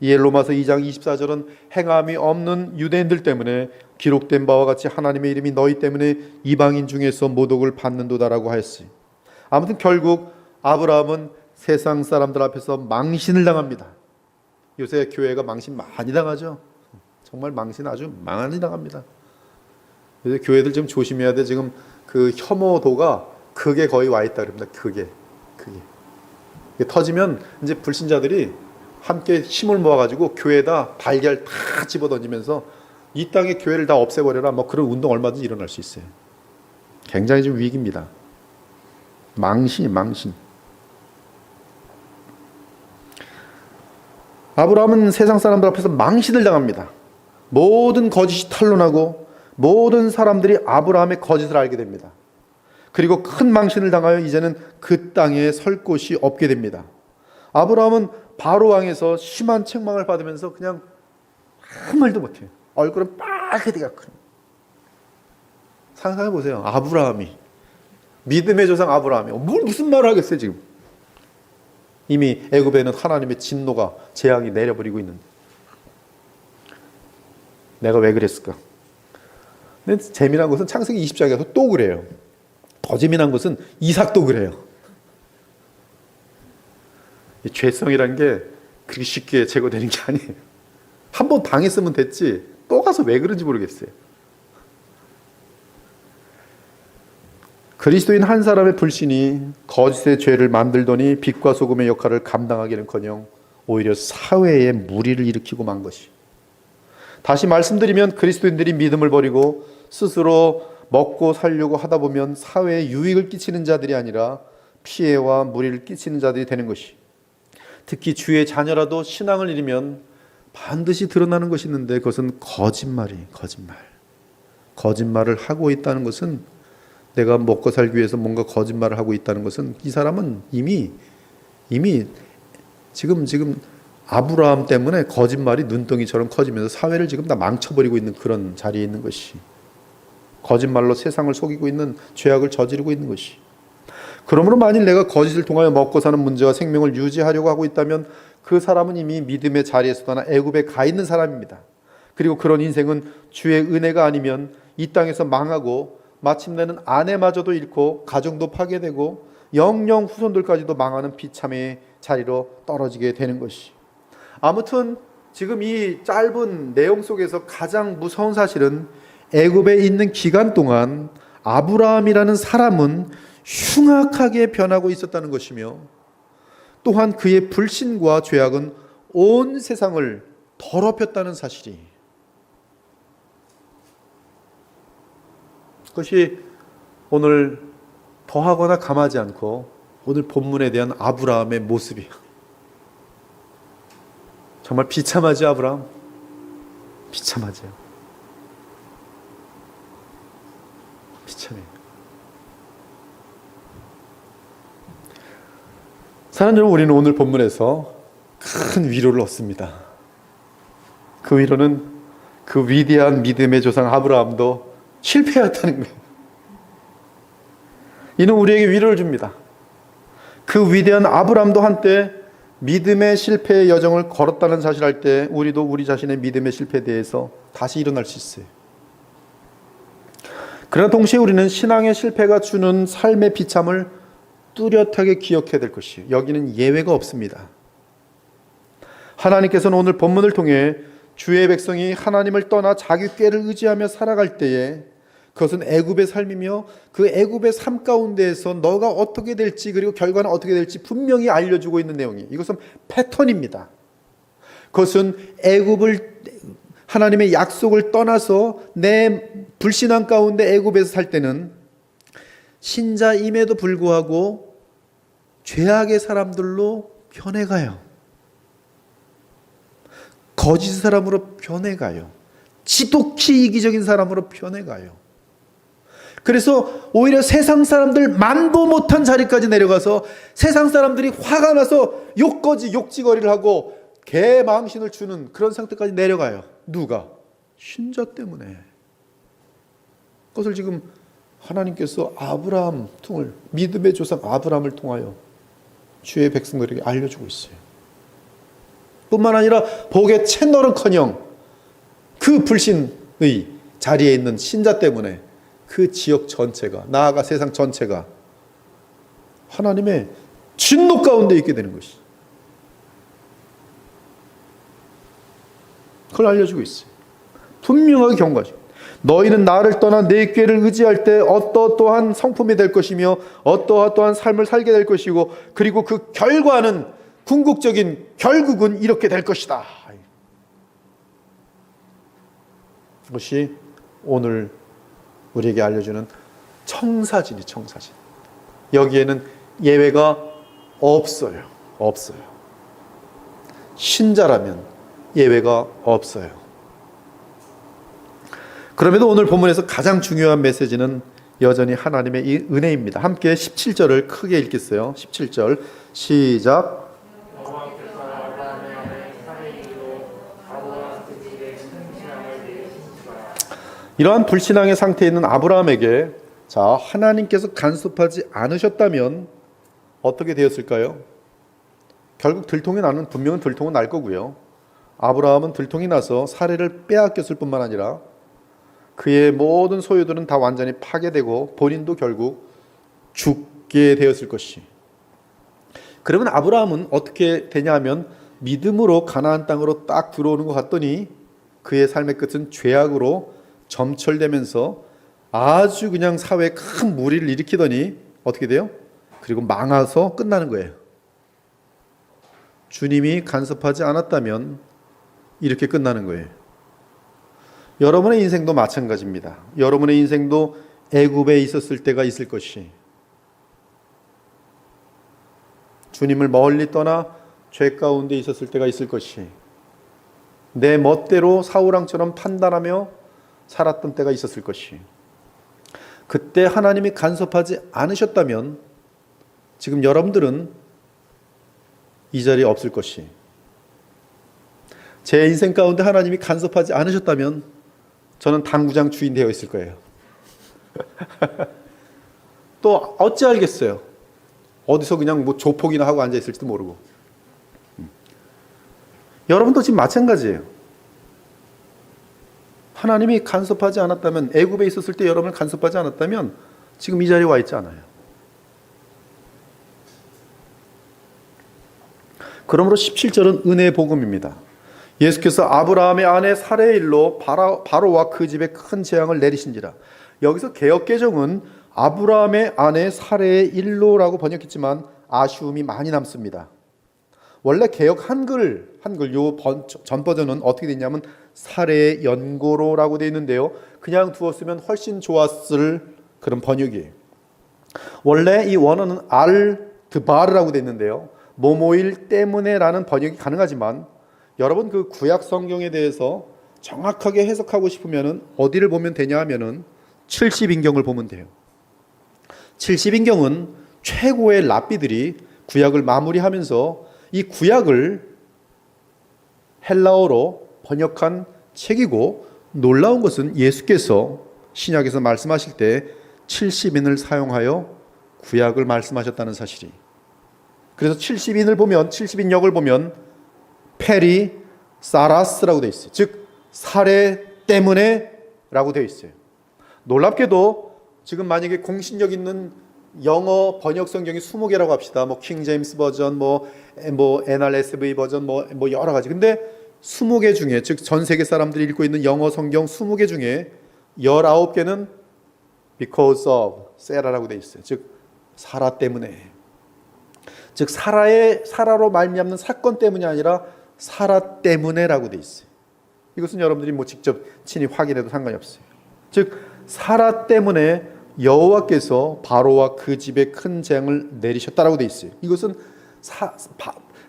이에 로마서 2장 24절은 행함이 없는 유대인들 때문에 기록된 바와 같이 하나님의 이름이 너희 때문에 이방인 중에서 모독을 받는도다라고 하였어요. 아무튼 결국 아브라함은 세상 사람들 앞에서 망신을 당합니다. 요새 교회가 망신 많이 당하죠. 정말 망신 아주 많이 당합니다. 그래서 교회들 좀 조심해야 돼. 지금 그 혐오도가 극에 거의 와 있다 그럽니다. 극에. 이게 터지면 이제 불신자들이 함께 힘을 모아가지고 교회에다 달걀 다 집어던지면서 이 땅의 교회를 다 없애버려라. 뭐 그런 운동 얼마든지 일어날 수 있어요. 굉장히 좀 위기입니다. 망신. 아브라함은 세상 사람들 앞에서 망신을 당합니다. 모든 거짓이 탄로나고 모든 사람들이 아브라함의 거짓을 알게 됩니다. 그리고 큰 망신을 당하여 이제는 그 땅에 설 곳이 없게 됩니다. 아브라함은 바로 왕에서 심한 책망을 받으면서 그냥 아무 말도 못해요. 얼굴은 빨갛게 돼가거든요. 상상해 보세요. 아브라함이, 믿음의 조상 아브라함이 무슨 말을 하겠어요 지금. 이미 애굽에는 하나님의 진노가, 재앙이 내려버리고 있는데 내가 왜 그랬을까? 근데 재미난 것은 창세기 20장에서 또 그래요. 더 재미난 것은 이삭도 그래요. 죄성이라는 게 그렇게 쉽게 제거되는 게 아니에요. 한 번 당했으면 됐지 또 가서 왜 그런지 모르겠어요. 그리스도인 한 사람의 불신이 거짓의 죄를 만들더니 빛과 소금의 역할을 감당하기는커녕 오히려 사회에 무리를 일으키고 만 것이. 다시 말씀드리면 그리스도인들이 믿음을 버리고 스스로 먹고 살려고 하다 보면 사회에 유익을 끼치는 자들이 아니라 피해와 무리를 끼치는 자들이 되는 것이. 특히 주의 자녀라도 신앙을 잃으면 반드시 드러나는 것이 있는데 그것은 거짓말을 하고 있다는 것은, 내가 먹고 살기 위해서 뭔가 거짓말을 하고 있다는 것은 이 사람은 이미 지금 아브라함 때문에 거짓말이 눈덩이처럼 커지면서 사회를 지금 다 망쳐버리고 있는 그런 자리에 있는 것이, 거짓말로 세상을 속이고 있는 죄악을 저지르고 있는 것이. 그러므로 만일 내가 거짓을 통하여 먹고 사는 문제와 생명을 유지하려고 하고 있다면 그 사람은 이미 믿음의 자리에서 떠나 애굽에 가 있는 사람입니다. 그리고 그런 인생은 주의 은혜가 아니면 이 땅에서 망하고 마침내는 아내마저도 잃고 가정도 파괴되고 영영 후손들까지도 망하는 비참의 자리로 떨어지게 되는 것이. 아무튼 지금 이 짧은 내용 속에서 가장 무서운 사실은 애굽에 있는 기간 동안 아브라함이라는 사람은 흉악하게 변하고 있었다는 것이며, 또한 그의 불신과 죄악은 온 세상을 더럽혔다는 사실이, 그것이 오늘 더하거나 감하지 않고 오늘 본문에 대한 아브라함의 모습이에요. 정말 비참하지 아브라함? 비참하죠. 비참해요. 사랑하는 여러분, 우리는 오늘 본문에서 큰 위로를 얻습니다. 그 위로는 그 위대한 믿음의 조상 아브라함도 실패했다는 거예요. 이는 우리에게 위로를 줍니다. 그 위대한 아브라함도 한때 믿음의 실패의 여정을 걸었다는 사실을 알 때 우리도 우리 자신의 믿음의 실패에 대해서 다시 일어날 수 있어요. 그러나 동시에 우리는 신앙의 실패가 주는 삶의 비참을 뚜렷하게 기억해야 될 것이에요. 여기는 예외가 없습니다. 하나님께서는 오늘 본문을 통해 주의 백성이 하나님을 떠나 자기 꾀를 의지하며 살아갈 때에 그것은 애굽의 삶이며 그 애굽의 삶 가운데에서 너가 어떻게 될지, 그리고 결과는 어떻게 될지 분명히 알려주고 있는 내용이에요. 이것은 패턴입니다. 그것은 애굽을, 하나님의 약속을 떠나서 내 불신앙 가운데 애굽에서 살 때는 신자임에도 불구하고 죄악의 사람들로 변해가요. 거짓 사람으로 변해가요. 지독히 이기적인 사람으로 변해가요. 그래서 오히려 세상 사람들 만도 못한 자리까지 내려가서 세상 사람들이 화가 나서 욕지거리를 하고 개망신을 주는 그런 상태까지 내려가요. 누가? 신자 때문에. 그것을 지금 하나님께서 아브라함 통을, 믿음의 조상 아브라함을 통하여 주의 백성들에게 알려주고 있어요. 뿐만 아니라 복의 채널은커녕 그 불신의 자리에 있는 신자 때문에 그 지역 전체가, 나아가 세상 전체가 하나님의 진노 가운데 있게 되는 것이, 그걸 알려주고 있어요. 분명하게 경고하죠. 너희는 나를 떠나 내 꾀를 의지할 때 어떠한 성품이 될 것이며 어떠한 삶을 살게 될 것이고, 그리고 그 결과는, 궁극적인 결국은 이렇게 될 것이다. 것이 오늘 우리에게 알려주는 청사진이 청사진. 여기에는 예외가 없어요. 없어요. 신자라면 예외가 없어요. 그럼에도 오늘 본문에서 가장 중요한 메시지는 여전히 하나님의 이 은혜입니다. 함께 17절을 크게 읽겠어요. 17절 시작. 이러한 불신앙의 상태에 있는 아브라함에게 자, 하나님께서 간섭하지 않으셨다면 어떻게 되었을까요? 결국 들통이 나는 분명히 들통은 날 거고요. 아브라함은 들통이 나서 사례를 빼앗겼을 뿐만 아니라 그의 모든 소유들은 다 완전히 파괴되고 본인도 결국 죽게 되었을 것이. 그러면 아브라함은 어떻게 되냐 하면 믿음으로 가나안 땅으로 딱 들어오는 것 같더니 그의 삶의 끝은 죄악으로 점철되면서 아주 그냥 사회에 큰 무리를 일으키더니 어떻게 돼요? 그리고 망해서 끝나는 거예요. 주님이 간섭하지 않았다면 이렇게 끝나는 거예요. 여러분의 인생도 마찬가지입니다. 여러분의 인생도 애굽에 있었을 때가 있을 것이, 주님을 멀리 떠나 죄 가운데 있었을 때가 있을 것이, 내 멋대로 사울왕처럼 판단하며 살았던 때가 있었을 것이, 그때 하나님이 간섭하지 않으셨다면 지금 여러분들은 이 자리에 없을 것이, 제 인생 가운데 하나님이 간섭하지 않으셨다면 저는 당구장 주인 되어 있을 거예요. 또 어찌 알겠어요? 어디서 그냥 뭐 조폭이나 하고 앉아 있을지도 모르고. 여러분도 지금 마찬가지예요. 하나님이 간섭하지 않았다면, 애굽에 있었을 때 여러분을 간섭하지 않았다면 지금 이 자리에 와 있지 않아요. 그러므로 17절은 은혜의 복음입니다. 예수께서 아브라함의 아내 사레의 일로 바로와 그 집에 큰 재앙을 내리신지라. 여기서 개역개정은 아브라함의 아내 사레의 일로라고 번역했지만 아쉬움이 많이 남습니다. 원래 개역 한글 요 전 버전은 어떻게 되냐면 사레의 연고로라고 되어 있는데요. 그냥 두었으면 훨씬 좋았을 그런 번역이에요. 원래 이 원어는 알드바르라고 되어 있는데요. 뭐뭐일 때문에라는 번역이 가능하지만 여러분 그 구약 성경에 대해서 정확하게 해석하고 싶으면은 어디를 보면 되냐 하면은 70인경을 보면 돼요. 70인경은 최고의 랍비들이 구약을 마무리하면서 이 구약을 헬라어로 번역한 책이고, 놀라운 것은 예수께서 신약에서 말씀하실 때 70인을 사용하여 구약을 말씀하셨다는 사실이. 그래서 70인을 보면, 70인역을 보면 페리 사라스라고 되어 있어요. 즉 사례 때문에 라고 되어 있어요. 놀랍게도 지금 만약에 공신력 있는 영어 번역 성경이 20개라고 합시다. 뭐 킹 제임스 버전, 뭐 NRSV 버전, 뭐 여러 가지. 근데 20개 중에, 즉 전 세계 사람들이 읽고 있는 영어 성경 20개 중에 19개는 because of 세라라고 되어 있어요. 즉 사라 때문에. 즉 사라로 말미암는 사건 때문이 아니라 사라 때문에라고 되어 있어요. 이것은 여러분들이 뭐 직접 친히 확인해도 상관이 없어요. 즉 사라 때문에 여호와께서 바로와 그 집에 큰 재앙을 내리셨다라고 되어 있어요. 이것은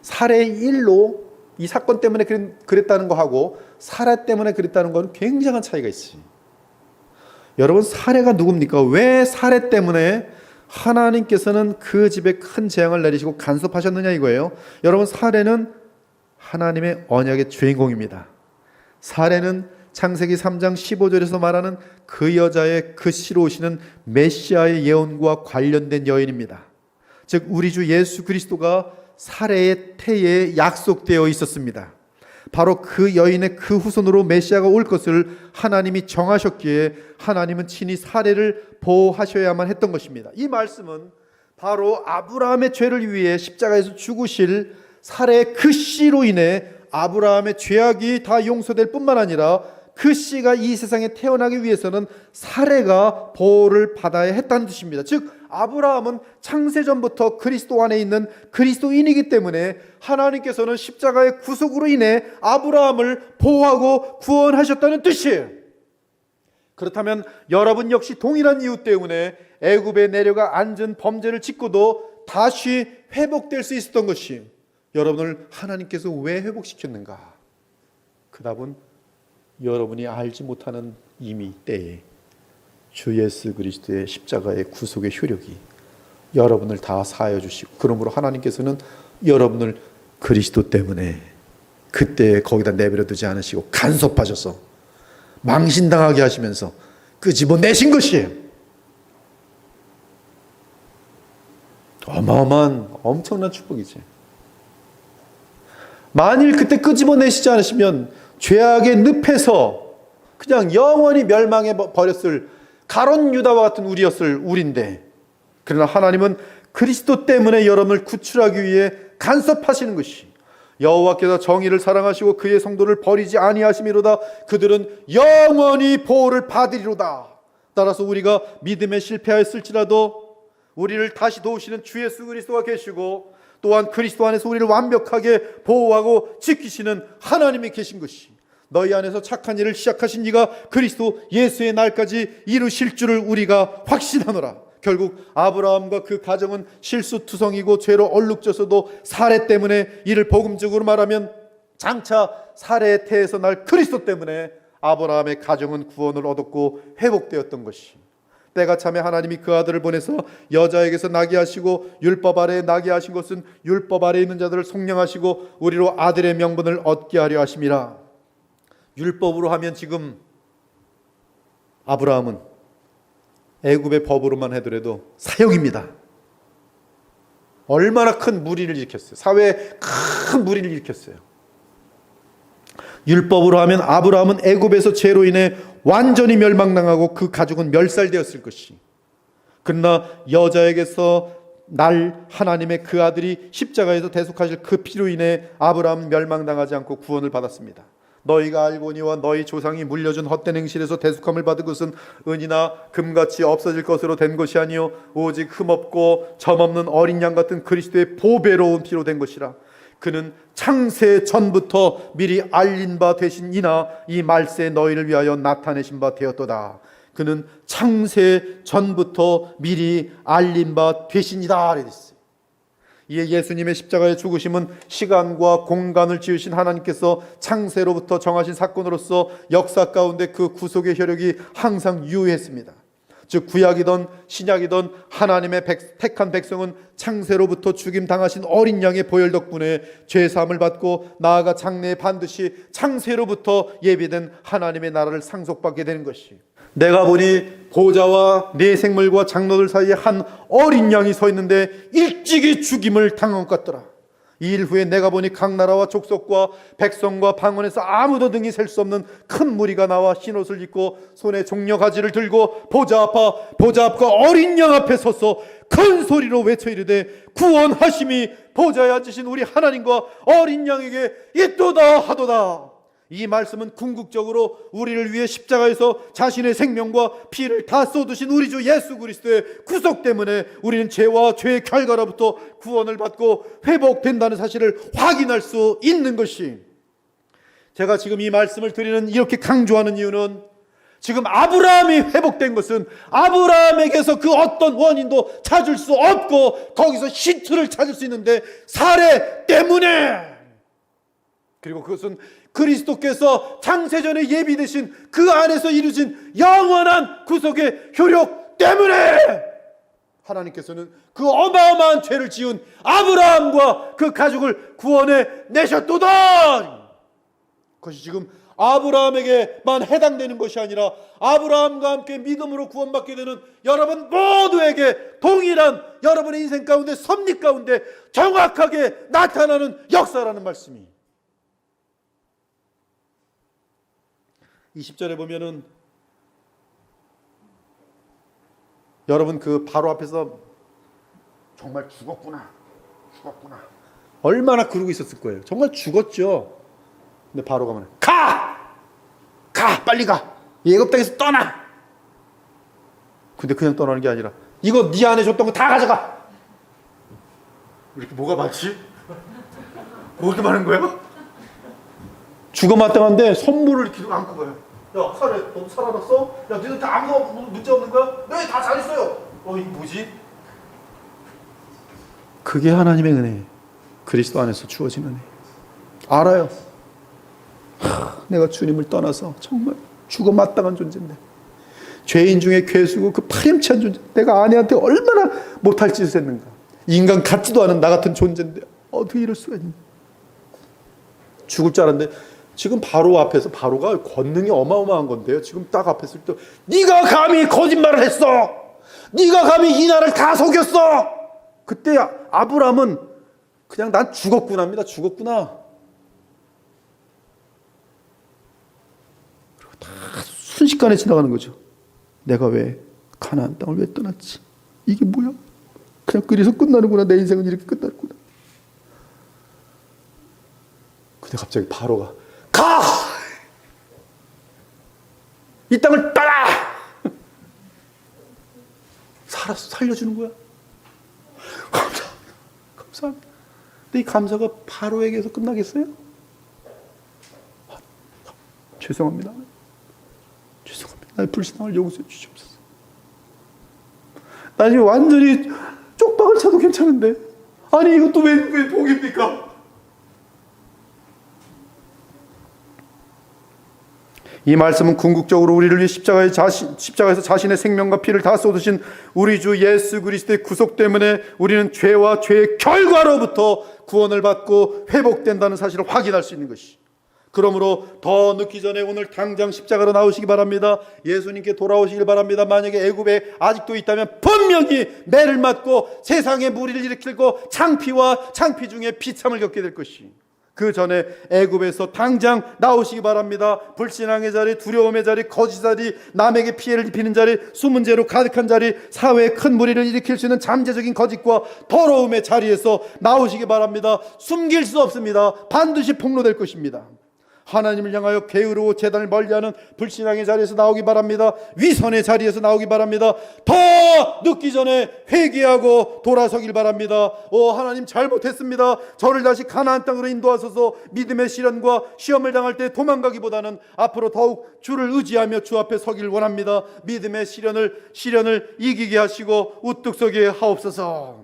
사례의 일로 이 사건 때문에 그랬다는 거하고 사라 때문에 그랬다는 거는 굉장한 차이가 있어요. 여러분 사례가 누굽니까? 왜 사례 때문에 하나님께서는 그 집에 큰 재앙을 내리시고 간섭하셨느냐 이거예요. 여러분 사례는 하나님의 언약의 주인공입니다. 사례는 창세기 3장 15절에서 말하는 그 여자의 그 씨로 오시는 메시아의 예언과 관련된 여인입니다. 즉 우리 주 예수 그리스도가 사례의 태에 약속되어 있었습니다. 바로 그 여인의 그 후손으로 메시아가 올 것을 하나님이 정하셨기에 하나님은 친히 사례를 보호하셔야만 했던 것입니다. 이 말씀은 바로 아브라함의 죄를 위해 십자가에서 죽으실 사례의 그 씨로 인해 아브라함의 죄악이 다 용서될 뿐만 아니라 그 씨가 이 세상에 태어나기 위해서는 사례가 보호를 받아야 했다는 뜻입니다. 즉 아브라함은 창세전부터 그리스도 안에 있는 그리스도인이기 때문에 하나님께서는 십자가의 구속으로 인해 아브라함을 보호하고 구원하셨다는 뜻이에요. 그렇다면 여러분 역시 동일한 이유 때문에 애굽에 내려가 앉은 범죄를 짓고도 다시 회복될 수 있었던 것이 여러분을 하나님께서 왜 회복시켰는가? 그 답은 여러분이 알지 못하는 이미 때에 주 예수 그리스도의 십자가의 구속의 효력이 여러분을 다 사하여 주시고, 그러므로 하나님께서는 여러분을 그리스도 때문에 그때 거기다 내버려 두지 않으시고 간섭하셔서 망신당하게 하시면서 끄집어내신 것이에요. 어마어마한 엄청난 축복이지. 만일 그때 끄집어내시지 않으시면 죄악의 늪에서 그냥 영원히 멸망해 버렸을 가론 유다와 같은 우리였을 우리인데, 그러나 하나님은 그리스도 때문에 여러분을 구출하기 위해 간섭하시는 것이, 여호와께서 정의를 사랑하시고 그의 성도를 버리지 아니하심이로다. 그들은 영원히 보호를 받으리로다. 따라서 우리가 믿음에 실패하였을지라도 우리를 다시 도우시는 주 예수 그리스도가 계시고, 또한 그리스도 안에서 우리를 완벽하게 보호하고 지키시는 하나님이 계신 것이, 너희 안에서 착한 일을 시작하신 이가 그리스도 예수의 날까지 이루실 줄을 우리가 확신하노라. 결국 아브라함과 그 가정은 실수투성이고 죄로 얼룩져서도 사례 때문에, 이를 복음적으로 말하면 장차 사례의 태에서 날 그리스도 때문에 아브라함의 가정은 구원을 얻었고 회복되었던 것이, 때가 참에 하나님이 그 아들을 보내서 여자에게서 나게 하시고 율법 아래에 나게 하신 것은 율법 아래에 있는 자들을 속량하시고 우리로 아들의 명분을 얻게 하려 하심이라. 율법으로 하면 지금 아브라함은 애굽의 법으로만 하더라도 사형입니다. 얼마나 큰 무리를 일으켰어요. 사회에 큰 무리를 일으켰어요. 율법으로 하면 아브라함은 애굽에서 죄로 인해 완전히 멸망당하고 그 가족은 멸살되었을 것이, 그러나 여자에게서 날 하나님의 그 아들이 십자가에서 대속하실 그 피로 인해 아브라함은 멸망당하지 않고 구원을 받았습니다. 너희가 알고니와 너희 조상이 물려준 헛된 행실에서 대속함을 받은 것은 은이나 금같이 없어질 것으로 된 것이 아니요 오직 흠없고 점없는 어린 양 같은 그리스도의 보배로운 피로 된 것이라. 그는 창세 전부터 미리 알린 바 되신 이나 이 말세 너희를 위하여 나타내신 바 되었도다. 그는 창세 전부터 미리 알린 바 되신이다 그랬어요. 이에 예수님의 십자가의 죽으심은 시간과 공간을 지으신 하나님께서 창세로부터 정하신 사건으로서 역사 가운데 그 구속의 혈육이 항상 유효했습니다. 즉 구약이든 신약이든 하나님의 택한 백성은 창세로부터 죽임 당하신 어린 양의 보혈 덕분에 죄사함을 받고 나아가 장래에 반드시 창세로부터 예비된 하나님의 나라를 상속받게 되는 것이, 내가 보니 보좌와 네 생물과 장로들 사이에 한 어린 양이 서 있는데 일찍이 죽임을 당한 것 같더라. 이 일 후에 내가 보니 각 나라와 족속과 백성과 방언에서 아무도 등이 셀 수 없는 큰 무리가 나와 흰옷을 입고 손에 종려가지를 들고 보좌 앞과 어린 양 앞에 서서 큰 소리로 외쳐 이르되 구원하심이 보좌에 앉으신 우리 하나님과 어린 양에게 있도다 하도다. 이 말씀은 궁극적으로 우리를 위해 십자가에서 자신의 생명과 피를 다 쏟으신 우리 주 예수 그리스도의 구속 때문에 우리는 죄와 죄의 결과로부터 구원을 받고 회복된다는 사실을 확인할 수 있는 것이, 제가 지금 이 말씀을 드리는 이렇게 강조하는 이유는, 지금 아브라함이 회복된 것은 아브라함에게서 그 어떤 원인도 찾을 수 없고 거기서 힌트를 찾을 수 있는데 사례 때문에, 그리고 그것은 그리스도께서 창세전에 예비되신 그 안에서 이루어진 영원한 구속의 효력 때문에 하나님께서는 그 어마어마한 죄를 지은 아브라함과 그 가족을 구원해 내셨도다. 그것이 지금 아브라함에게만 해당되는 것이 아니라 아브라함과 함께 믿음으로 구원받게 되는 여러분 모두에게 동일한 여러분의 인생 가운데 섭리 가운데 정확하게 나타나는 역사라는 말씀이, 20절에 보면은 여러분 그 바로 앞에서 정말 죽었구나 얼마나 그러고 있었을 거예요. 정말 죽었죠. 근데 바로 가면 가 빨리 가, 애굽 땅에서 떠나. 근데 그냥 떠나는 게 아니라 이거 네 안에 줬던 거 다 가져가. 왜 이렇게 뭐가 많지? 뭐 이렇게 많은 거예요? 죽어 마땅한데 선물을 이렇게 안고 가요. 야, 너도 살아났어? 야, 너희들 다 아무 문제 없는 거야? 네, 다 잘 있어요. 이게 뭐지? 그게 하나님의 은혜, 그리스도 안에서 주어진 은혜. 알아요. 내가 주님을 떠나서 정말 죽어 마땅한 존재인데, 죄인 중에 괴수고 그 파렴치한 존재, 내가 아내한테 얼마나 못할 짓을 했는가. 인간 같지도 않은 나 같은 존재인데 어떻게 이럴 수가 있냐. 죽을 줄 알았는데, 지금 바로 앞에서, 바로가 권능이 어마어마한 건데요, 지금 딱 앞에 있을 때 네가 감히 거짓말을 했어, 네가 감히 이 나라를 다 속였어. 그때 아브라함은 그냥 난 죽었구나 합니다. 죽었구나. 그리고 다 순식간에 지나가는 거죠. 내가 왜 가나안 땅을 왜 떠났지? 이게 뭐야? 그냥 그래서 끝나는구나. 내 인생은 이렇게 끝났구나. 근데 갑자기 바로가 가! 이 땅을 떠나! 살려주는 거야. 감사합니다. 근데 이 감사가 바로에게서 끝나겠어요? 죄송합니다. 나의 불신앙을 용서해 주시옵소서. 나 지금 완전히 쪽박을 차도 괜찮은데, 아니 이것도 왜 복입니까? 이 말씀은 궁극적으로 우리를 위해 십자가에서 자신의 생명과 피를 다 쏟으신 우리 주 예수 그리스도의 구속 때문에 우리는 죄와 죄의 결과로부터 구원을 받고 회복된다는 사실을 확인할 수 있는 것이. 그러므로 더 늦기 전에 오늘 당장 십자가로 나오시기 바랍니다. 예수님께 돌아오시길 바랍니다. 만약에 애굽에 아직도 있다면 분명히 매를 맞고 세상에 무리를 일으키고 창피와 창피 중에 비참을 겪게 될 것이. 그 전에 애굽에서 당장 나오시기 바랍니다. 불신앙의 자리, 두려움의 자리, 거짓 자리, 남에게 피해를 입히는 자리, 숨은 죄로 가득한 자리, 사회에 큰 무리를 일으킬 수 있는 잠재적인 거짓과 더러움의 자리에서 나오시기 바랍니다. 숨길 수 없습니다. 반드시 폭로될 것입니다. 하나님을 향하여 게으르고 제단을 멀리하는 불신앙의 자리에서 나오기 바랍니다. 위선의 자리에서 나오기 바랍니다. 더 늦기 전에 회개하고 돌아서길 바랍니다. 하나님 잘못했습니다. 저를 다시 가나안 땅으로 인도하소서. 믿음의 시련과 시험을 당할 때 도망가기보다는 앞으로 더욱 주를 의지하며 주 앞에 서길 원합니다. 믿음의 시련을 이기게 하시고 우뚝 서게 하옵소서.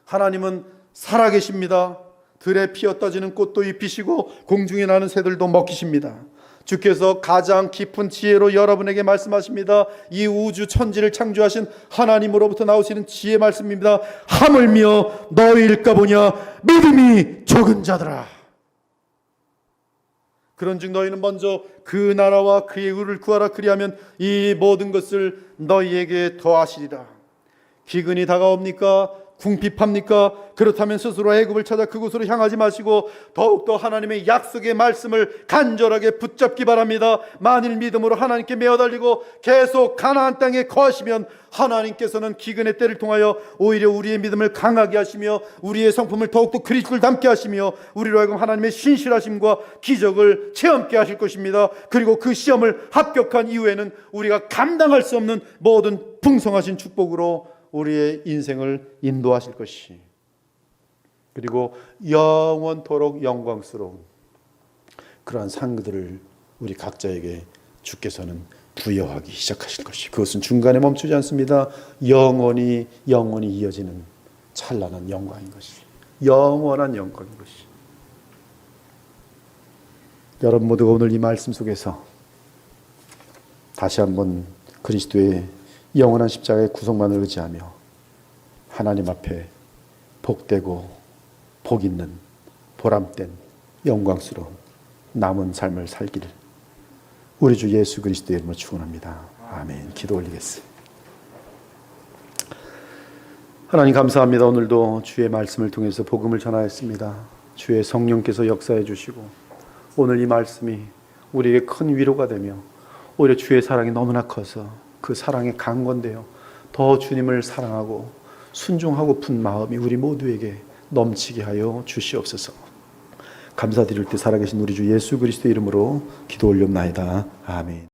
하나님은 살아계십니다. 들에 피어 떠지는 꽃도 입히시고 공중에 나는 새들도 먹히십니다. 주께서 가장 깊은 지혜로 여러분에게 말씀하십니다. 이 우주 천지를 창조하신 하나님으로부터 나오시는 지혜 말씀입니다. 하물며 너희일까 보냐 믿음이 적은 자들아. 그런즉 너희는 먼저 그 나라와 그의 의를 구하라. 그리하면 이 모든 것을 너희에게 더하시리라. 기근이 다가옵니까? 궁핍합니까? 그렇다면 스스로 애굽을 찾아 그곳으로 향하지 마시고 더욱더 하나님의 약속의 말씀을 간절하게 붙잡기 바랍니다. 만일 믿음으로 하나님께 메어달리고 계속 가나안 땅에 거하시면 하나님께서는 기근의 때를 통하여 오히려 우리의 믿음을 강하게 하시며 우리의 성품을 더욱더 그리스도를 닮게 하시며 우리로 하여금 하나님의 신실하심과 기적을 체험케 하실 것입니다. 그리고 그 시험을 합격한 이후에는 우리가 감당할 수 없는 모든 풍성하신 축복으로 우리의 인생을 인도하실 것이, 그리고 영원토록 영광스러운 그러한 상들을 우리 각자에게 주께서는 부여하기 시작하실 것이, 그것은 중간에 멈추지 않습니다. 영원히 이어지는 찬란한 영광인 것이, 영원한 영광인 것이. 여러분 모두가 오늘 이 말씀 속에서 다시 한번 그리스도의 영원한 십자가의 구속만을 의지하며 하나님 앞에 복되고 복 있는 보람된 영광스러운 남은 삶을 살기를 우리 주 예수 그리스도의 이름으로 축원합니다. 아멘. 기도 올리겠습니다. 하나님 감사합니다. 오늘도 주의 말씀을 통해서 복음을 전하였습니다. 주의 성령께서 역사해 주시고 오늘 이 말씀이 우리에게 큰 위로가 되며 오히려 주의 사랑이 너무나 커서 그 사랑에 강건되어 더 주님을 사랑하고 순종하고픈 마음이 우리 모두에게 넘치게 하여 주시옵소서. 감사드릴 때 살아계신 우리 주 예수 그리스도 이름으로 기도 올려옵나이다. 아멘.